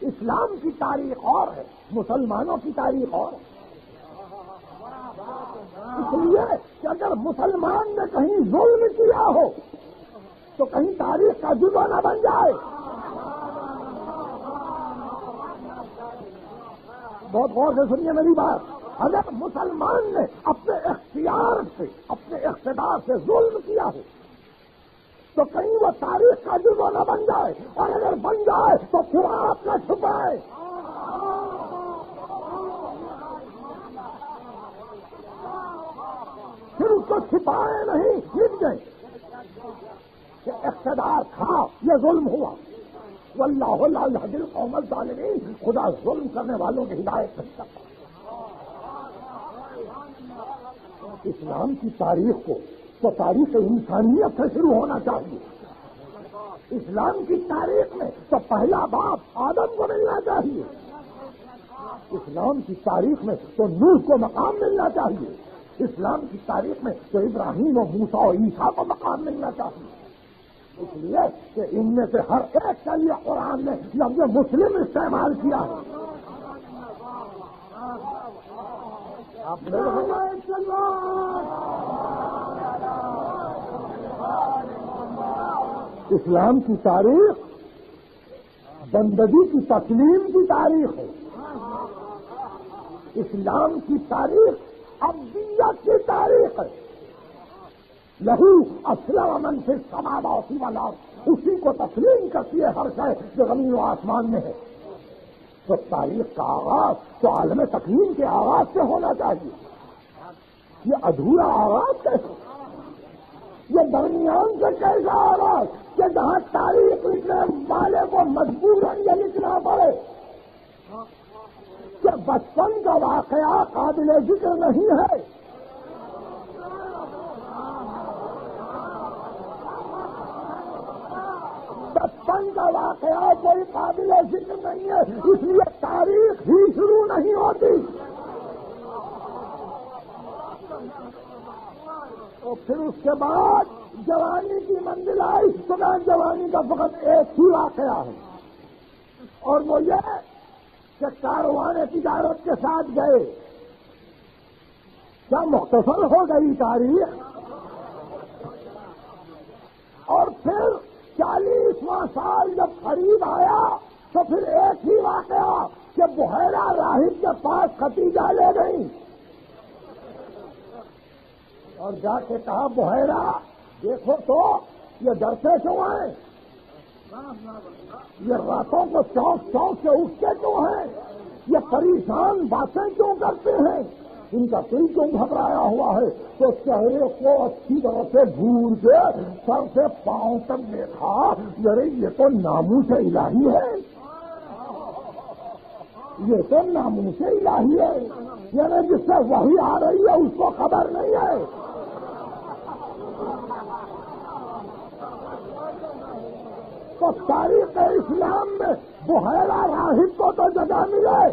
اسلام کی تاریخ اور ہے، مسلمانوں کی تاریخ اور ہے. اس لیے کہ اگر مسلمان نے کہیں ظلم کیا ہو تو کہیں تاریخ کا جزو نہ بن جائے. بہت غور سے سنیے میری بات. اگر مسلمان نے اپنے اختیار سے، اپنے اقتدار سے ظلم کیا ہو تو کہیں وہ تاریخ کا جزو نہ بن جائے، اور اگر بن جائے تو پھر آپ نہ چھپائے. پھر اس کو چھپائے نہیں، لکھ دیں کہ اقتدار تھا، یہ ظلم ہوا. واللہ لا یہدی القوم الظالمین، خدا ظلم کرنے والوں کی ہدایت نہیں کرتا. اسلام کی تاریخ کو تو تاریخ انسانیت سے شروع ہونا چاہیے. اسلام کی تاریخ میں تو پہلا باپ آدم کو ملنا چاہیے. اسلام کی تاریخ میں تو نوح کو مقام ملنا چاہیے. اسلام کی تاریخ میں تو ابراہیم و موسیٰ و عیسیٰ کو مقام ملنا چاہیے. اس لیے کہ ان میں سے ہر ایک کے لیے قرآن نے لفظ مسلم استعمال کیا ہے. اسلام کی تاریخ بندگی کی تسلیم کی تاریخ ہے. اسلام کی تاریخ ابدیت کی تاریخ ہے. لہو اسلم من فی السماوات والارض، اسی کو تسلیم کرتی ہے ہر شے جو زمین و آسمان میں ہے. تو تاریخ کا آغاز تو عالم تکوین کے آغاز سے ہونا چاہیے. یہ ادھورا آغاز کیسے، یہ درمیان سے کیسا آغاز کہ جہاں تاریخ لکھنے والے کو مجبوراً یہ لکھنا پڑے کہ بچپن کا واقعہ قابل ذکر نہیں ہے. بچپن کا واقعہ کوئی قابل ذکر نہیں ہے، اس لیے تاریخ ہی شروع نہیں ہوتی. تو پھر اس کے بعد جوانی کی منزل آئی تو جوانی کا فقط ایک ہی واقعہ ہے، اور وہ یہ کہ کاروان تجارت کے ساتھ گئے. کیا مختصر ہو گئی تاریخ؟ اور پھر 40واں سال جب قریب آیا تو پھر ایک ہی واقعہ کہ بحیرہ راہب کے پاس ختیجہ لے گئی اور جا کے کہا بحیرہ دیکھو تو یہ ڈرتے کیوں ہیں، یہ راتوں کو چونک چونک سے اٹھتے کیوں ہیں، یہ پریشان باتیں کیوں کرتے ہیں، ان کا دل کیوں گھبرایا ہوا ہے؟ تو چہرے کو اچھی طرح سے گھور کے سر سے پاؤں تک دیکھا، ارے یہ تو ناموس الہی ہے، یہ تو ناموس الہی ہے، یعنی جس سے وحی آ رہی ہے اس کو خبر نہیں ہے۔ تو تاریخ اسلام میں بحیرہ راہب کو تو جگہ ملے،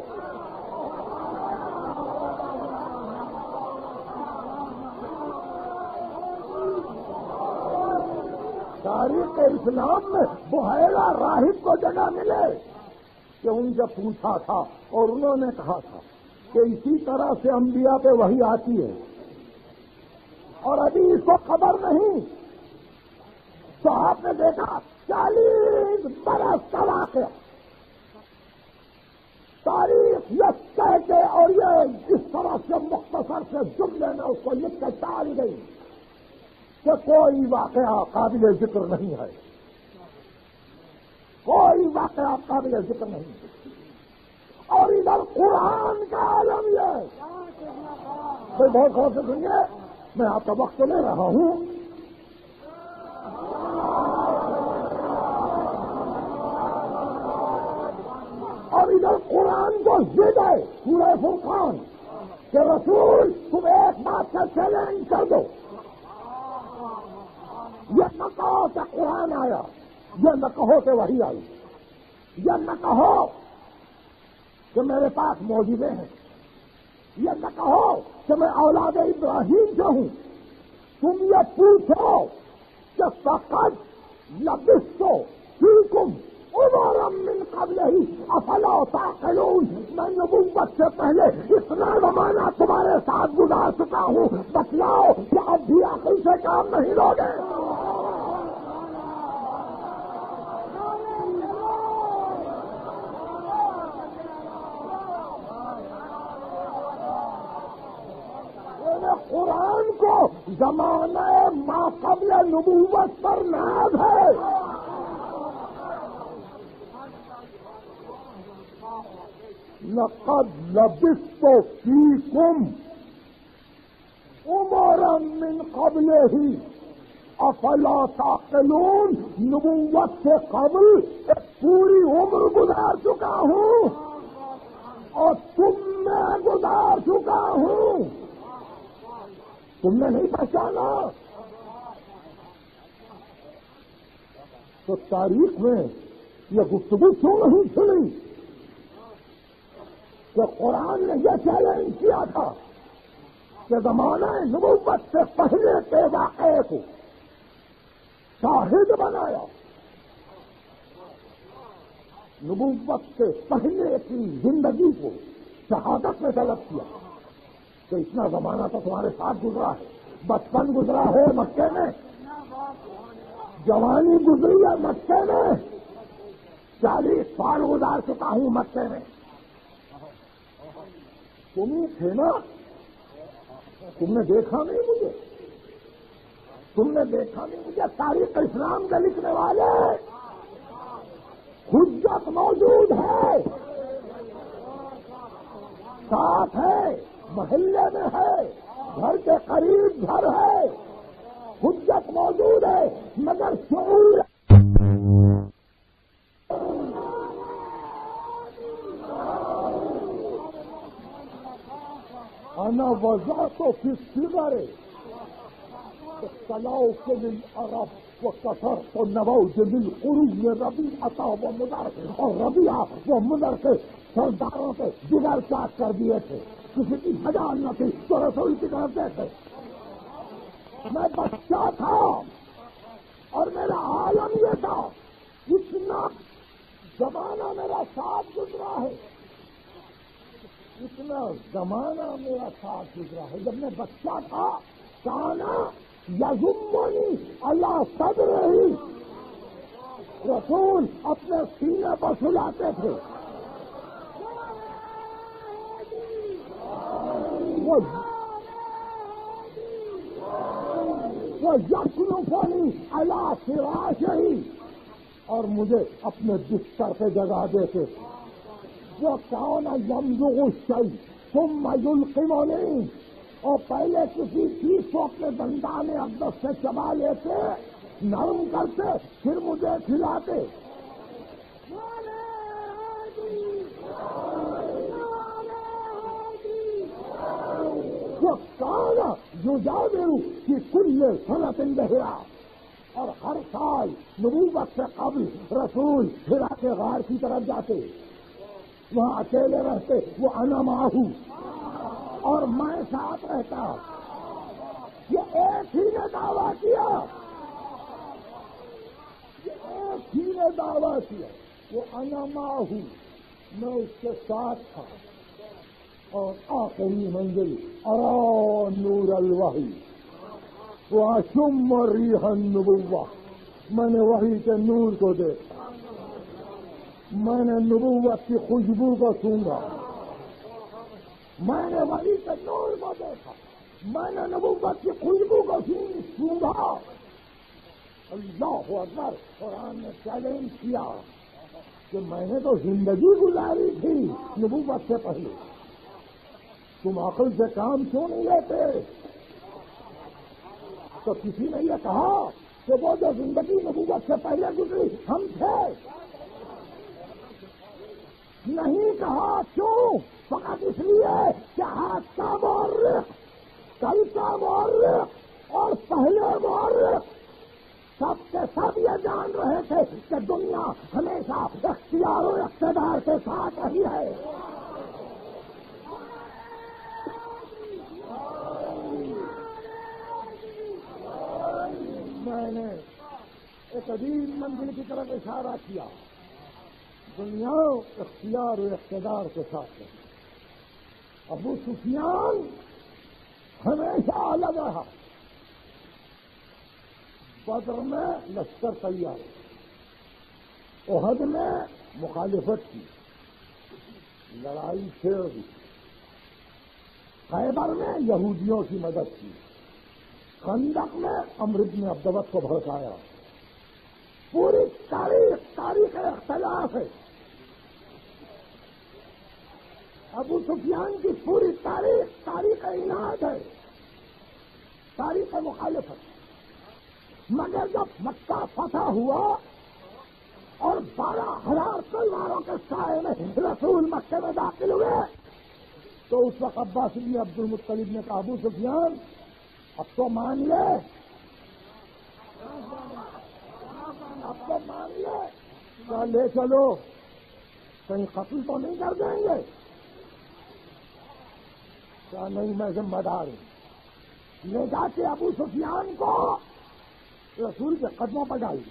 تاریخ اسلام میں بحیرہ راہب کو جگہ ملے کہ ان سے پوچھا تھا اور انہوں نے کہا تھا کہ اسی طرح سے انبیاء پہ وحی آتی ہے اور ابھی اس کو خبر نہیں۔ تو آپ نے دیکھا 40 برس کا واقعہ، تاریخ یہ کہہ کے اور یہ اس طرح سے مختصر سے جملے میں اس کو لکھ کے ٹال گئی کہ کوئی واقعہ قابل ذکر نہیں ہے، کوئی واقعہ قابل ذکر نہیں ہے۔ اور ادھر قرآن کا عالم یہ کوئی بہت غور سے سنیے، میں آپ کا وقت لے رہا ہوں۔ اور ادھر قرآن کو ضد ہے سورہ فرقان کہ رسول تم ایک بات کا چیلنج کر دو، یہ نہ کہو کہ قرآن آیا، یہ نہ کہو کہ وحی آئی، یہ نہ کہو کہ میرے پاس معجزے ہیں، یہ نہ کہو کہ میں اولاد ابراہیم سے ہوں، تم یہ پوچھو کہ فقط لبثت فیکم عمرا من قبلہ افلا تعقلون، میں نبوت سے پہلے اتنا زمانہ تمہارے ساتھ گزار چکا ہوں، بتلاؤ کہ اب بھی عقل سے کام نہیں لوگے؟ قرآن کو زمانہ ما قبل نبوت پر ناز ہے۔ لقد لبثت فیکم عمرا من قبلہ افلا تعقلون، نبوت سے قبل ایک پوری عمر گزار چکا ہوں اور تم میں گزار چکا ہوں، تم نے نہیں پہچانا۔ تو تاریخ میں یہ گفتگو کیوں نہیں سنی کہ قرآن نے یہ چیلنج کیا تھا کہ زمانہ نبوت سے پہلے کے واقعے کو شاہد بنایا، نبوت سے پہلے کی زندگی کو شہادت میں طلب کیا کہ اتنا زمانہ تو تمہارے ساتھ گزرا ہے، بچپن گزرا ہے مکے میں، جوانی گزری ہے مکے میں، 40 سال گزار چکا ہوں مکے میں، تم ہی تھے نا، تم نے دیکھا نہیں مجھے، تم نے دیکھا نہیں مجھے۔ تاریخ اسلام کے لکھنے والے حجت موجود ہے، ساتھ ہے، محلے میں ہے، گھر کے قریب گھر ہے، حجت موجود ہے، مگر شعور انا وضعت فی الصغر طلاؤ کے للعرب وکثرت النووج للقرون ربیعۃ ومضر، اور ربیعہ وہ مضر کے سرداروں کے جگر چاک کر دیے تھے، کسی کی مجال نہ تھی تو رسول کی طرف دیکھے۔ میں بچہ تھا اور میرا عالم یہ تھا، اتنا زمانہ میرا ساتھ گزرا ہے، اتنا زمانہ میرا ساتھ گزرا ہے۔ جب میں بچہ تھا کانا یزمنی اللہ صدرہ، رسول اپنے سینے پر سلاتے تھے، وہ یخلفنی علی فراشہ، اور مجھے اپنے بستر پہ جگہ دیتے تھے۔ وہ کون یمزغ الشیء ثم یلقمنی، اور پہلے کسی چیز کو اپنے دندان اقدس سے چبا لیتے، نرم کرتے، پھر مجھے کھلاتے۔ وہ کون یجاور فی کل سنۃ بحرا، اور ہر سال نبوت سے قبل رسول ہرا کے غار کی طرف جاتے، وہاں اکیلے رہتے، وہ انا معہو، اور میں ساتھ رہتا۔ یہ ایک ہی نے دعویٰ کیا، یہ ایک ہی نے دعویٰ کیا، وہ انا معہو، میں اس کے ساتھ تھا۔ اور آخری منزل ارا نور الوحی واشم ریح النبوہ، میں نے وحی کے نور کو دیکھا، میں نے نبوت کی خوشبو کو سونگا، میں نے وحی کے نور کو دیکھا، میں نے نبوت کی خوشبو کو سونگا۔ اللہ اکبر! قرآن نے چیلنج کیا کہ میں نے تو زندگی گزاری تھی نبوت سے پہلے، تم عقل سے کام کیوں نہیں لیتے؟ تو کسی نے یہ کہا کہ وہ جو زندگی نبوت سے پہلے گزری ہم تھے؟ نہیں کہا۔ کیوں؟ فقط اس لیے کہ آج کا مورخ، کل کا مورخ اور پہلے مورخ سب کے سب یہ جان رہے تھے کہ دنیا ہمیشہ اختیار و اقتدار کے ساتھ رہی ہے۔ میں نے ایک عظیم منزل کی طرف اشارہ کیا، دنیا اختیار و اقتدار کے ساتھ ہے۔ ابو سفیان ہمیشہ الگ رہا، بدر میں لشکر تیار، احد میں مخالفت کی، لڑائی چھیڑ دی، خیبر میں یہودیوں کی مدد کی، خندق میں عمرو بن عبدوت کو بھڑکایا۔ پوری تاریخ اختلاف ہے، ابو سفیان کی پوری تاریخ عناد ہے، تاریخ مخالفت۔ مگر جب مکہ فتح ہوا اور 12,000 تلواروں کے سائے میں رسول مکے میں داخل ہوئے، تو اس وقت عباس بن عبد المطلب نے کہا ابو سفیان اب تو مان لے، اب تو مان لے، کیا لے چلو، کہیں قتل تو نہیں کر دیں گے؟ کیا نہیں، میں ذمہ دار ہوں۔ لے جا کے ابو سفیان کو رسول کے قدموں پر ڈال دی۔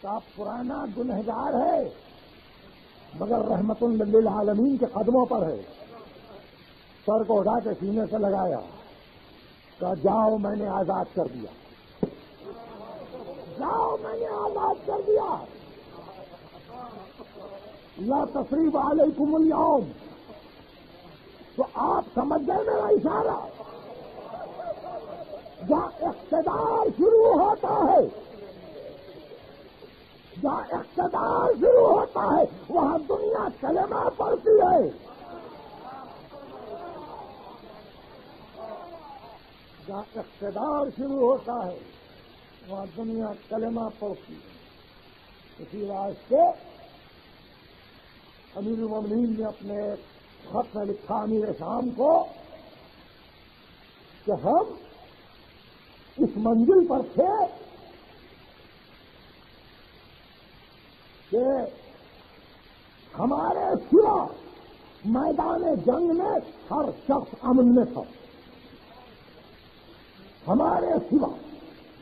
کا پرانا گنہگار ہے مگر رحمت للعالمین کے قدموں پر ہے، سر کو اٹھا کے سینے سے لگایا، کہا جاؤ میں نے آزاد کر دیا، جاؤ میں نے آزاد کر دیا، لا تثریب علیکم اليوم۔ تو آپ سمجھ گئے میرا اشارہ؟ جہاں اقتدار شروع ہوتا ہے، جہاں اقتدار شروع ہوتا ہے وہاں دنیا کلمہ پڑھتی ہے، جہاں اقتدار شروع ہوتا ہے وہاں دنیا کلمہ پڑھتی ہے۔ اسی واسطے امیر المومنین نے اپنے خط میں لکھا امیر شام کو کہ ہم اس منزل پر تھے کہ ہمارے سوا میدان جنگ میں ہر شخص امن میں تھا، ہمارے سوا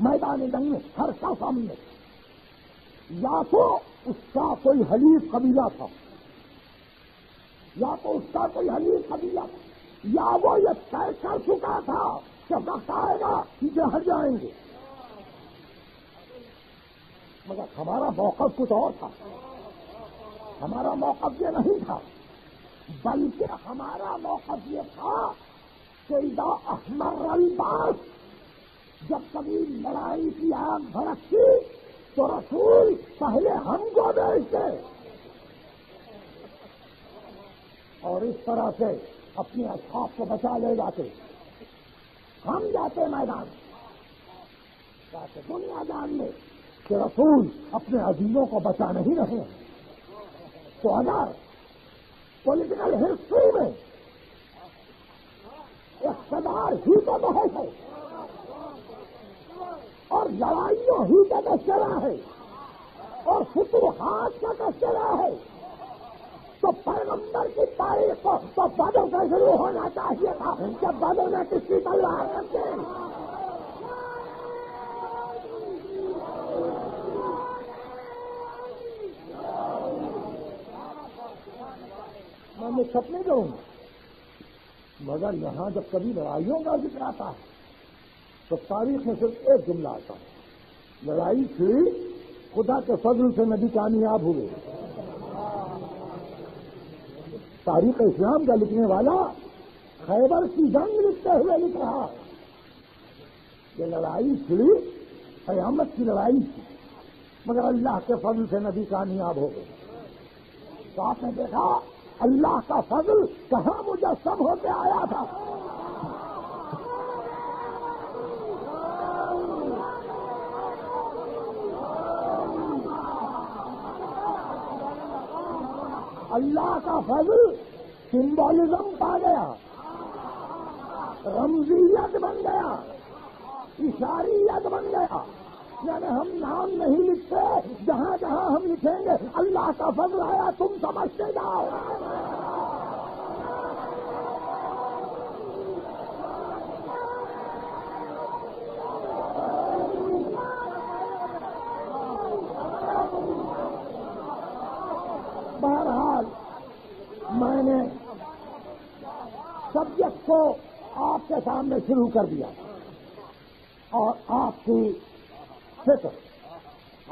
میدان جنگ میں ہر شخص امن میں تھا، یا تو اس کا کوئی حلیف قبیلہ تھا، یا تو اس کا کوئی حلیف قبیلہ تھا، یا وہ یہ طے کر چکا تھا کہ وقت آئے گا چیزیں ہٹ جائیں گے، مگر ہمارا موقف کچھ اور تھا. ہمارا موقف یہ نہیں تھا، بلکہ ہمارا موقف یہ تھا کہ اذا احمر الباس، جب کبھی لڑائی کی آگ بھڑکتی تو رسول پہلے ہم کو بھیجتے اور اس طرح سے اپنے اصحاب کو بچا لے جاتے. ہم جاتے میدان تاکہ دنیا جان لے کہ رسول اپنے عزیزوں کو بچا نہیں رہے ہیں. تو اگر پولیٹیکل ہسٹری میں اقتدار ہی تو بحث ہے اور لڑائیوں ہی کا تذکرہ ہے اور فتوحات کا تذکرہ ہے، تو پیغمبر کی تاریخ کو تو بدر سے شروع ہونا چاہیے تھا. جب بدر میں کس کی تلوار کرتے ہیں، میں سب نہیں کروں گا، مگر یہاں جب کبھی لڑائیوں کا ذکر آتا ہے تو تاریخ میں صرف ایک جملہ آتا ہے، لڑائی تھی خدا کے فضل سے نبی کامیاب ہوئے. تاریخ اسلام کا لکھنے والا خیبر کی جنگ لکھتے ہوئے لکھ رہا ہے یہ لڑائی تھی، قیامت کی لڑائی تھی، مگر اللہ کے فضل سے نبی کامیاب ہو گئے. تو آپ نے دیکھا اللہ کا فضل کہاں مجسم ہو کے آیا تھا. اللہ کا فضل سمبولزم پا گیا، رمزیت بن گیا، اشاریت بن گیا. یعنی ہم نام نہیں لکھتے، جہاں جہاں ہم لکھیں گے اللہ کا فضل آیا تم سمجھتے جاؤ. بہرحال میں نے سبجیکٹ کو آپ کے سامنے شروع کر دیا اور آپ کی فکر،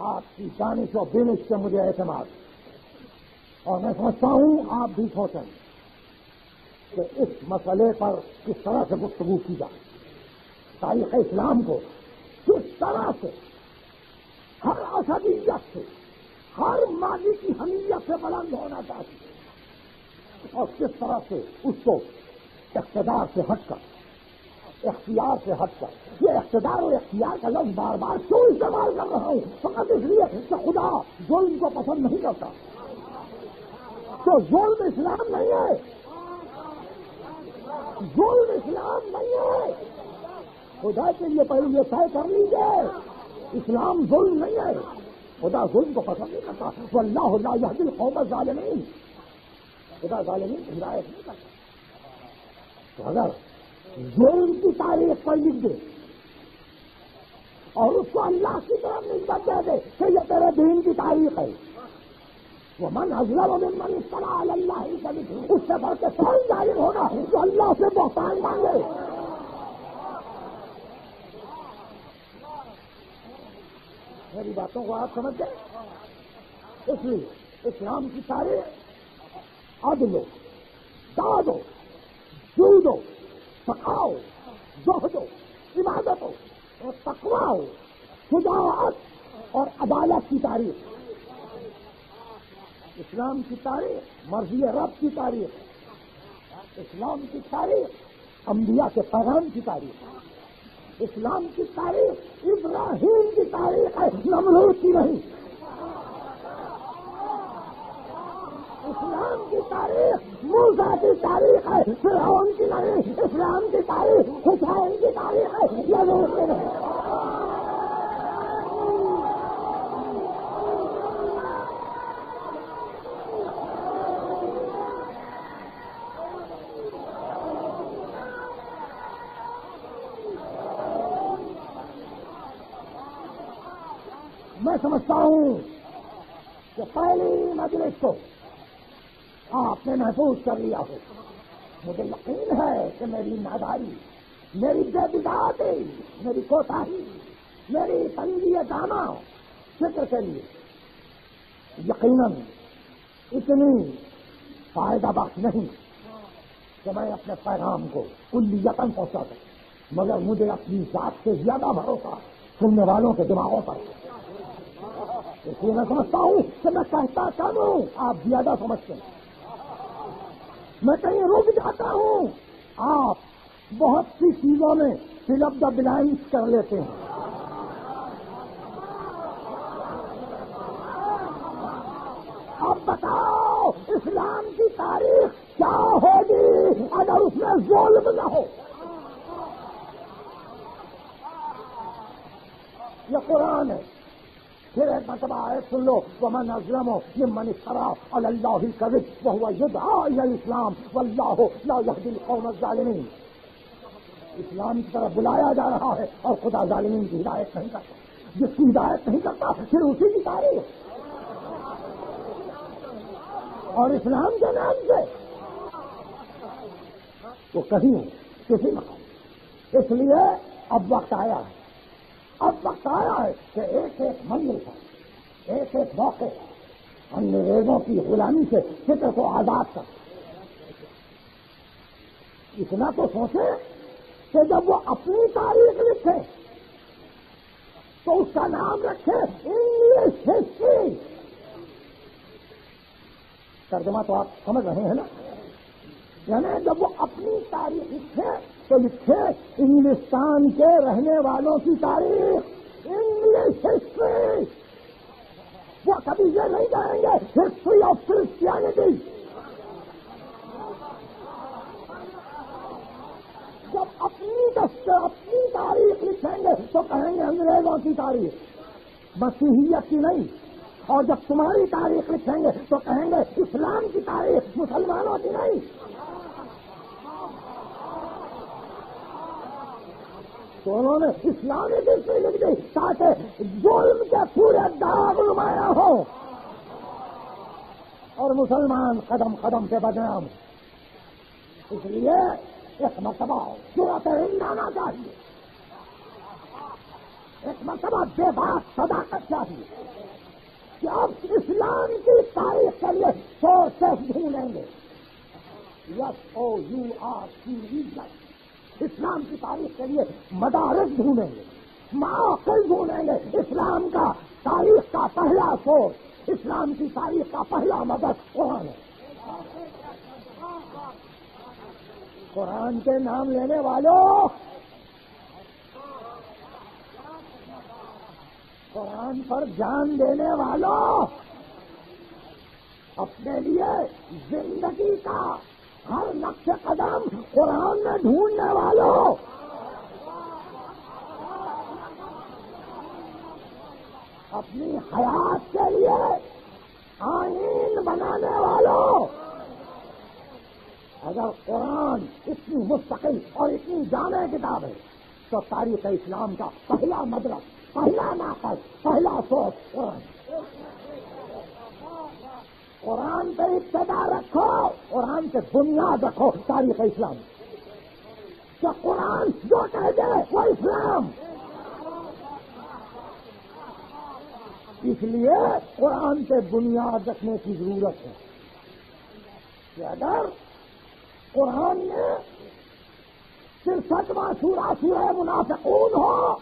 آپ کی دانش و بینش سے مجھے اعتماد، اور میں سمجھتا ہوں آپ بھی سوچیں کہ اس مسئلے پر کس طرح سے گفتگو کی جائے. تاریخ اسلام کو کس طرح سے ہر عصبیت سے، ہر ماضی کی حمیت سے بلند ہونا چاہیے اور کس طرح سے اس کو اقتدار سے ہٹ کر، اختیار سے ہٹ کر. یہ اقتدار اور اختیار کا لفظ بار بار کیوں استعمال کر رہا ہوں؟ فقط اس لیے کہ خدا ظلم کو پسند نہیں کرتا. تو ظلم اسلام نہیں ہے، ظلم اسلام نہیں ہے. خدا کے لیے پہلے یہ طے کر لیجیے اسلام ظلم نہیں ہے. خدا ظلم کو پسند نہیں کرتا. واللہ لا یہدی القوم الظالمین، خدا ظالمین کو ہدایت نہیں کرتا. تو اگر ظلم کی تاریخ پر لکھ دے اور اس کو اللہ کی طرف نسبت دے دے کہ یہ تیرے دین کی تاریخ ہے، وہ من اظلم ممن افترى علی اللہ الکذب، اس سے بڑھ کے کون ظالم ہوگا جو اللہ سے بہتان مانگے. میری باتوں کو آپ سمجھ گئے؟ اس لیے اسلام کی تاریخ عدل و داد و جود و سخاؤ، زہد و عبادت و تقویٰ و شجاعت اور عدالت کی تاریخ. اسلام کی تاریخ مرضی رب کی تاریخ، اسلام کی تاریخ انبیاء کے پیغام کی تاریخ، اسلام کی تاریخ ابراہیم کی تاریخ ہے، نمرود کی نہیں. اسلام کی تاریخ موسیٰ کی تاریخ ہے، فرعون کی نہیں. اسلام کی تاریخ حسین کی تاریخ ہے، یزید کی نہیں. میں سمجھتا ہوں کہ پہلی مجلس کو آپ نے محفوظ کر لیا ہو. مجھے یقین ہے کہ میری ناداری میری بے بگاڑی، میری کوتاہی، میری تنگی دامہ فکر کے لیے یقیناً اتنی فائدہ بخش نہیں کہ میں اپنے پیغام کو کلیتاً پہنچا سکوں، مگر مجھے اپنی ذات سے زیادہ بھروسہ سننے والوں کے دماغوں پر، اس لیے میں سمجھتا ہوں کہ میں کہتا کم ہوں، آپ زیادہ سمجھتے ہیں، میں کہیں رک جاتا ہوں، آپ بہت سی چیزوں میں فل اپ دا بلینکس کر لیتے ہیں۔ اب بتاؤ اسلام کی تاریخ کیا ہوگی اگر اس میں ظلم نہ ہو؟ یہ قرآن ہے، پھر ایک مرتبہ ہے سن لو، ومن اظلم ممن افترى علی اللہ الکذب وهو یدعی الی الاسلام واللہ لا یہدی القوم الظالمین۔ اسلام کی طرف بلایا جا رہا ہے اور خدا ظالمین کی ہدایت نہیں کرتا، جس کی ہدایت نہیں کرتا پھر اسی کی تاریخ اور اسلام کے نام سے تو کہیں کسی مقام۔ اس لیے اب وقت آیا ہے، اب وقت آیا ہے کہ ایک ایک منزل پر، ایک ایک موقع انگریزوں کی غلامی سے فکر کو آزاد کر۔ اتنا تو سوچے کہ جب وہ اپنی تاریخ لکھے تو اس کا نام رکھے انگلش ہسٹری۔ ترجمہ تو آپ سمجھ رہے ہیں نا، یعنی جب وہ اپنی تاریخ لکھے تو لکھے انگلستان کے رہنے والوں کی تاریخ، انگلش ہسٹری۔ وہ کبھی یہ نہیں کہیں گے ہسٹری آف کرسچینٹی۔ جب اپنی تاریخ لکھیں گے تو کہیں گے انگریزوں کی تاریخ، مسیحیت کی نہیں، اور جب تمہاری تاریخ لکھیں گے تو کہیں گے اسلام کی تاریخ، مسلمانوں کی نہیں۔ تو انہوں نے اسلامی ہسٹری لکھ دی تاکہ ظلم کے پورے داغ نمایاں ہوں اور مسلمان قدم قدم پہ بدنام۔ اس لیے ایک مرتبہ جرأت ہندانا چاہیے، ایک مرتبہ بے بات صداقت چاہیے کہ اب اسلام کی تاریخ کے لیے سورسز ڈھونڈیں گے۔ SOURCES اسلام کی تاریخ کے لیے مدارس ڈھونڈیں گے، معاقل ڈھونڈیں گے۔ اسلام کا تاریخ کا پہلا سورس، اسلام کی تاریخ کا پہلا مدد قرآن ہے۔ قرآن کے نام لینے والوں، قرآن پر جان دینے والوں، اپنے لیے زندگی کا ہر نقش قدم قرآن میں ڈھونڈنے والوں، اپنی حیات کے لیے آئین بنانے والوں، اگر قرآن اتنی مستقل اور اتنی جامع کتاب ہے تو تاریخ اسلام کا پہلا مدرس، پہلا ناقص، پہلا سوچ قرآن۔ قرآن پہ ابتدا رکھو، قرآن پہ بنیاد رکھو تاریخ اسلام، کہ قرآن جو کہہ دے وہ اسلام۔ اس لیے قرآن پہ بنیاد رکھنے کی ضرورت ہے کہ اگر قرآن میں 63واں سورہ منافقون ہو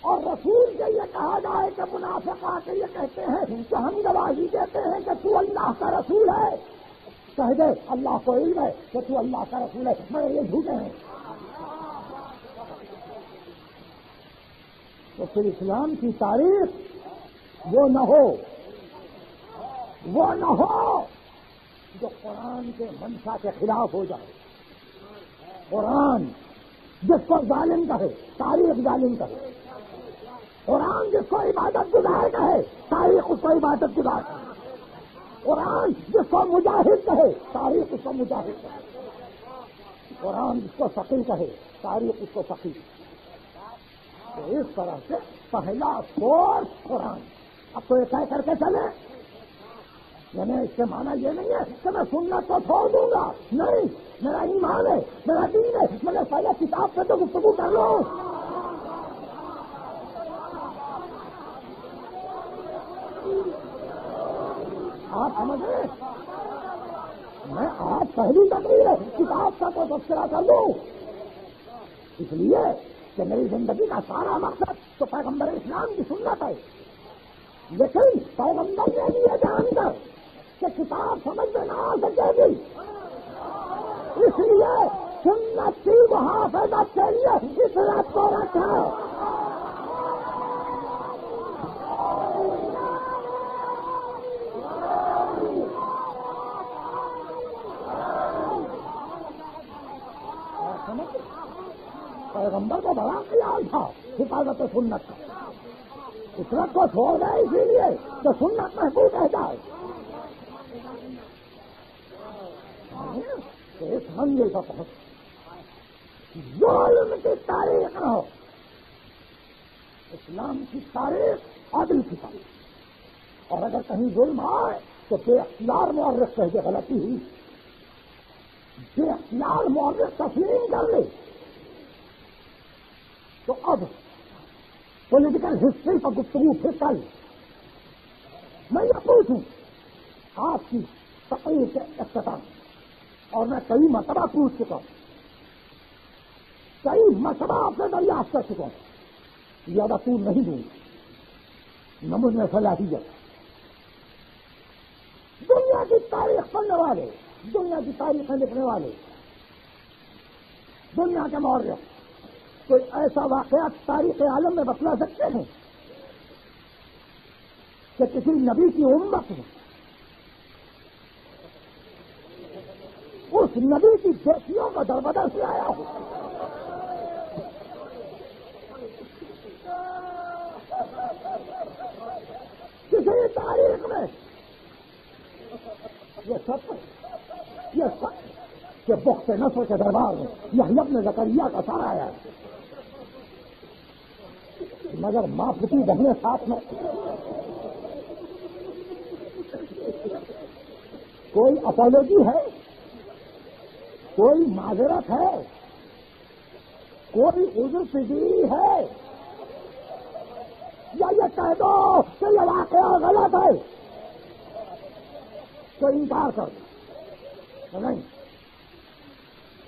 اور رسول کے یہ کہا جائے کہ منافق آ کے یہ کہتے ہیں کہ ہم گواہی دیتے ہیں کہ تو اللہ کا رسول ہے، کہہ دے اللہ کو علم ہے کہ تو اللہ کا رسول ہے، مگر یہ جھوٹے ہیں، تو پھر اسلام کی تاریخ وہ نہ ہو جو قرآن کے منشا کے خلاف ہو جائے۔ قرآن جس کو ظالم کہے، تاریخ ظالم کہے، قرآن جس کو عبادت گزار کہے، تاریخ اس کو عبادت گزار کہے، قرآن جس کو مجاہد کہے، تاریخ اس کو مجاہد کہے، قرآن جس کو فقیر کہے، تاریخ اس کو فقیر۔ تو اس طرح سے پہلا سورس قرآن۔ اب تو یہ طے کر کے چلے یعنی اس سے مانا یہ نہیں ہے کہ میں سنت کو چھوڑ دوں گا، نہیں، میرا ایمان ہے، میرا دین ہے، میں نے پہلے کتاب سے تو گفتگو کر لوں۔ آپ سمجھ رہے ہیں؟ میں آج پہلی تقریر ہے کتاب کا تو تبصرہ کر دوں، اس لیے کہ میری زندگی کا سارا مقصد تو پیغمبر اسلام کی سنت ہے، لیکن پیغمبر نے بھی یہ جان کر کہ کتاب سمجھ میں نہ آ سکے گی، اس لیے سنت کی محافظت کے لیے اس رات کو رکھا۔ پیغمبر کو بڑا خیال تھا حفاظت سنت کا، فطرت کو چھوڑ گئے اسی لیے کہ سنت محفوظ رہ جائے۔ اس منزل کا پہنچ ظلم کی تاریخ نہ ہو، اسلام کی تاریخ عدل کی تاریخ، اور اگر کہیں ظلم آئے تو بے اختیار مورخ کہہ کے غلطی ہوئی، بے اختیار مورخ تسلیم کر لے۔ تو اب پولیٹیکل ہسٹری پر گفتگو پھر کل میں یہ پوچھوں آپ کی تقریر کے اختتام، اور میں کئی مرتبہ پوچھ چکا ہوں، کئی مرتبہ آپ سے دریافت کر چکا ہوں، زیادہ پور نہیں دوں گا، نہ مجھ میں صلاحیت۔ دنیا کی تاریخ پڑھنے والے، دنیا کی تاریخیں لکھنے والے، دنیا کے مورخ کوئی ایسا واقعہ تاریخ عالم میں بتلا سکتے ہیں کہ کسی نبی کی امت میں اس نبی کی بیٹیوں کا دربدر سے آیا ہو؟ کسی تاریخ میں یہ سب کہ بخت نصر کے دربار میں یحییٰ ابن زکریا کا سارا آیا ہے، مگر ماں پتی بہنیں ساتھ میں، کوئی اپالوجی ہے، کوئی معذرت ہے، کوئی عذر پذیری ہے، یا یہ کہہ دو کہ یہ واقعہ غلط ہے تو انکار کر دو؟ نہیں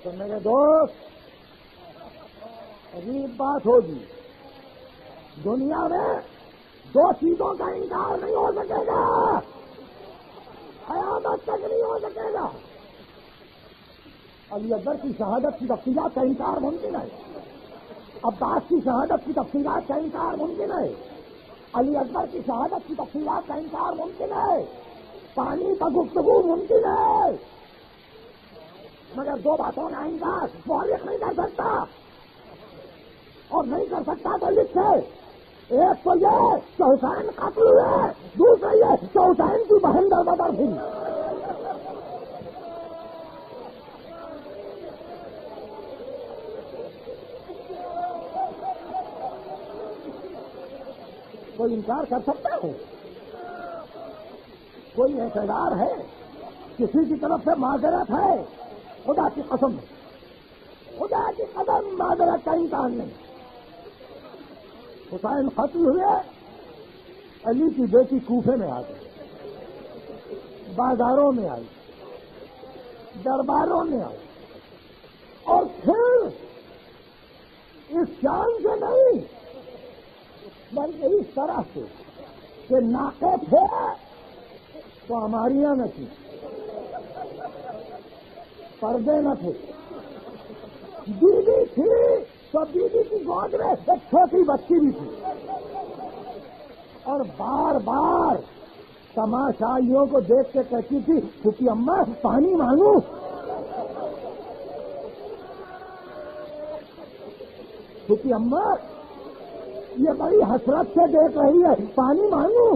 تو میرے دوست عجیب بات ہوگی، دنیا میں دو چیزوں کا انکار نہیں ہو سکے گا، قیامت تک نہیں ہو سکے گا۔ علی اکبر کی شہادت کی تفصیلات کا انکار ممکن ہے، عباس کی شہادت کی تفصیلات کا انکار ممکن ہے، علی اکبر کی شہادت کی تفصیلات کا انکار ممکن ہے، پانی کا گفتگو ممکن ہے، مگر دو باتوں کا انکار مورخ نہیں کر سکتا، اور نہیں کر سکتا تو لکھے، ایک تو یہ کہ حسین قتل ہوئے، دوسرا یہ کہ حسین کی بہن دربدر تھی۔ کوئی انکار کر سکتا ہے؟ کوئی اعتراض ہے؟ کسی کی طرف سے معذرت ہے؟ خدا کی قسم، خدا کی قسم معذرت کا انکار نہیں۔ حسین قتل ہوئے، علی کی بیٹی کوفے میں آ گئی، بازاروں میں آئی، درباروں میں آئی، اور پھر اس شان سے نہیں بلکہ اس طرح سے کہ ناقے تھے تو ہماریاں نہ تھی، پردے نہ تھے، بیوی تھی تو بیوی کی گود میں ایک چھوٹی بچی بھی تھی، اور بار بار تماشائیوں کو دیکھ کے کہتی تھی پھوپھی اماں پانی مانگوں، پھوپھی اماں یہ بڑی حسرت سے دیکھ رہی ہے، پانی مانگوں۔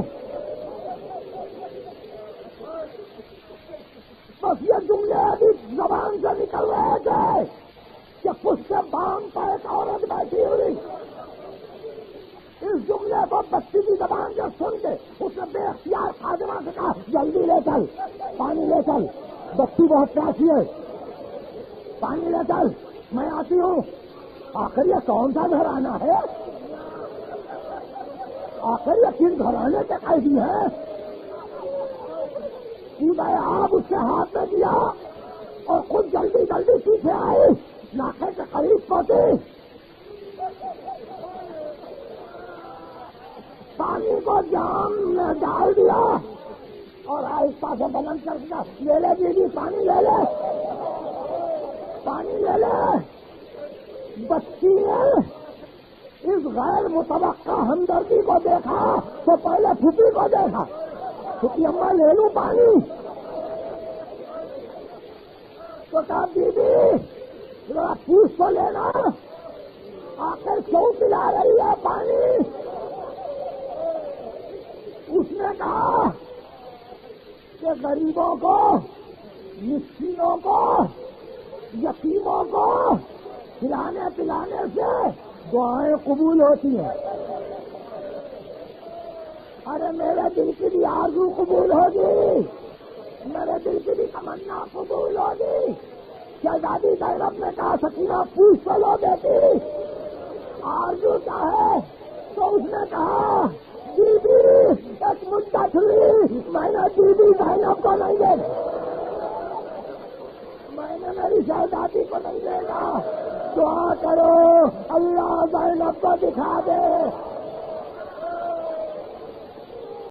بس یہ جملے ابھی زبان سے نکل رہے تھے کہ پشت بام پر ایک عورت بیٹھی ہوئی، اس جملے کو بچی کی زبان سے سن کے اس نے بے اختیار خادمہ سے کہا جلدی لے چل، پانی لے چل، بچی بہت پیاسی ہے، پانی لے چل، میں آتی ہوں۔ آخر یہ کون سا گھرانہ ہے؟ آخر یہ کن گھرانے کے قیدی ہیں؟ آپ اس کے ہاتھ میں دیا اور خود جلدی جلدی پیچھے آئی، ناکے کے قریب پہنچی، پانی کو جام میں ڈال دیا اور آہستہ سے بلند کر دیا، لے لے دیدی پانی لے لے، پانی لے لے۔ بچی نے اس غیر متوقع ہمدردی کو دیکھا تو پہلے پھوپھی کو دیکھا، پھوپھی اماں لے لوں پانی؟ تو کہا دیدی ذرا پوچھ تو لینا، آخر کیوں پلا رہی ہے پانی؟ اس نے کہا کہ غریبوں کو، مسکینوں کو، یتیموں کو کھلانے پلانے سے دعائیں قبول ہوتی ہیں۔ ارے میرے دل کی بھی آرزو قبول ہوگی، میرے دل کی بھی تمنا قبول ہوگی۔ شہزادی زینب نے کہا سکینہ پوچھ تو لو بیٹی آرزو کیا ہے؟ تو اس نے کہا بی بی ایک مدت ہوئی میں نے بی بی زینب کو نہیں دیکھا، میں نے میری شہزادی کو نہیں دیکھا، دعا کرو اللہ زینب کو دکھا دے،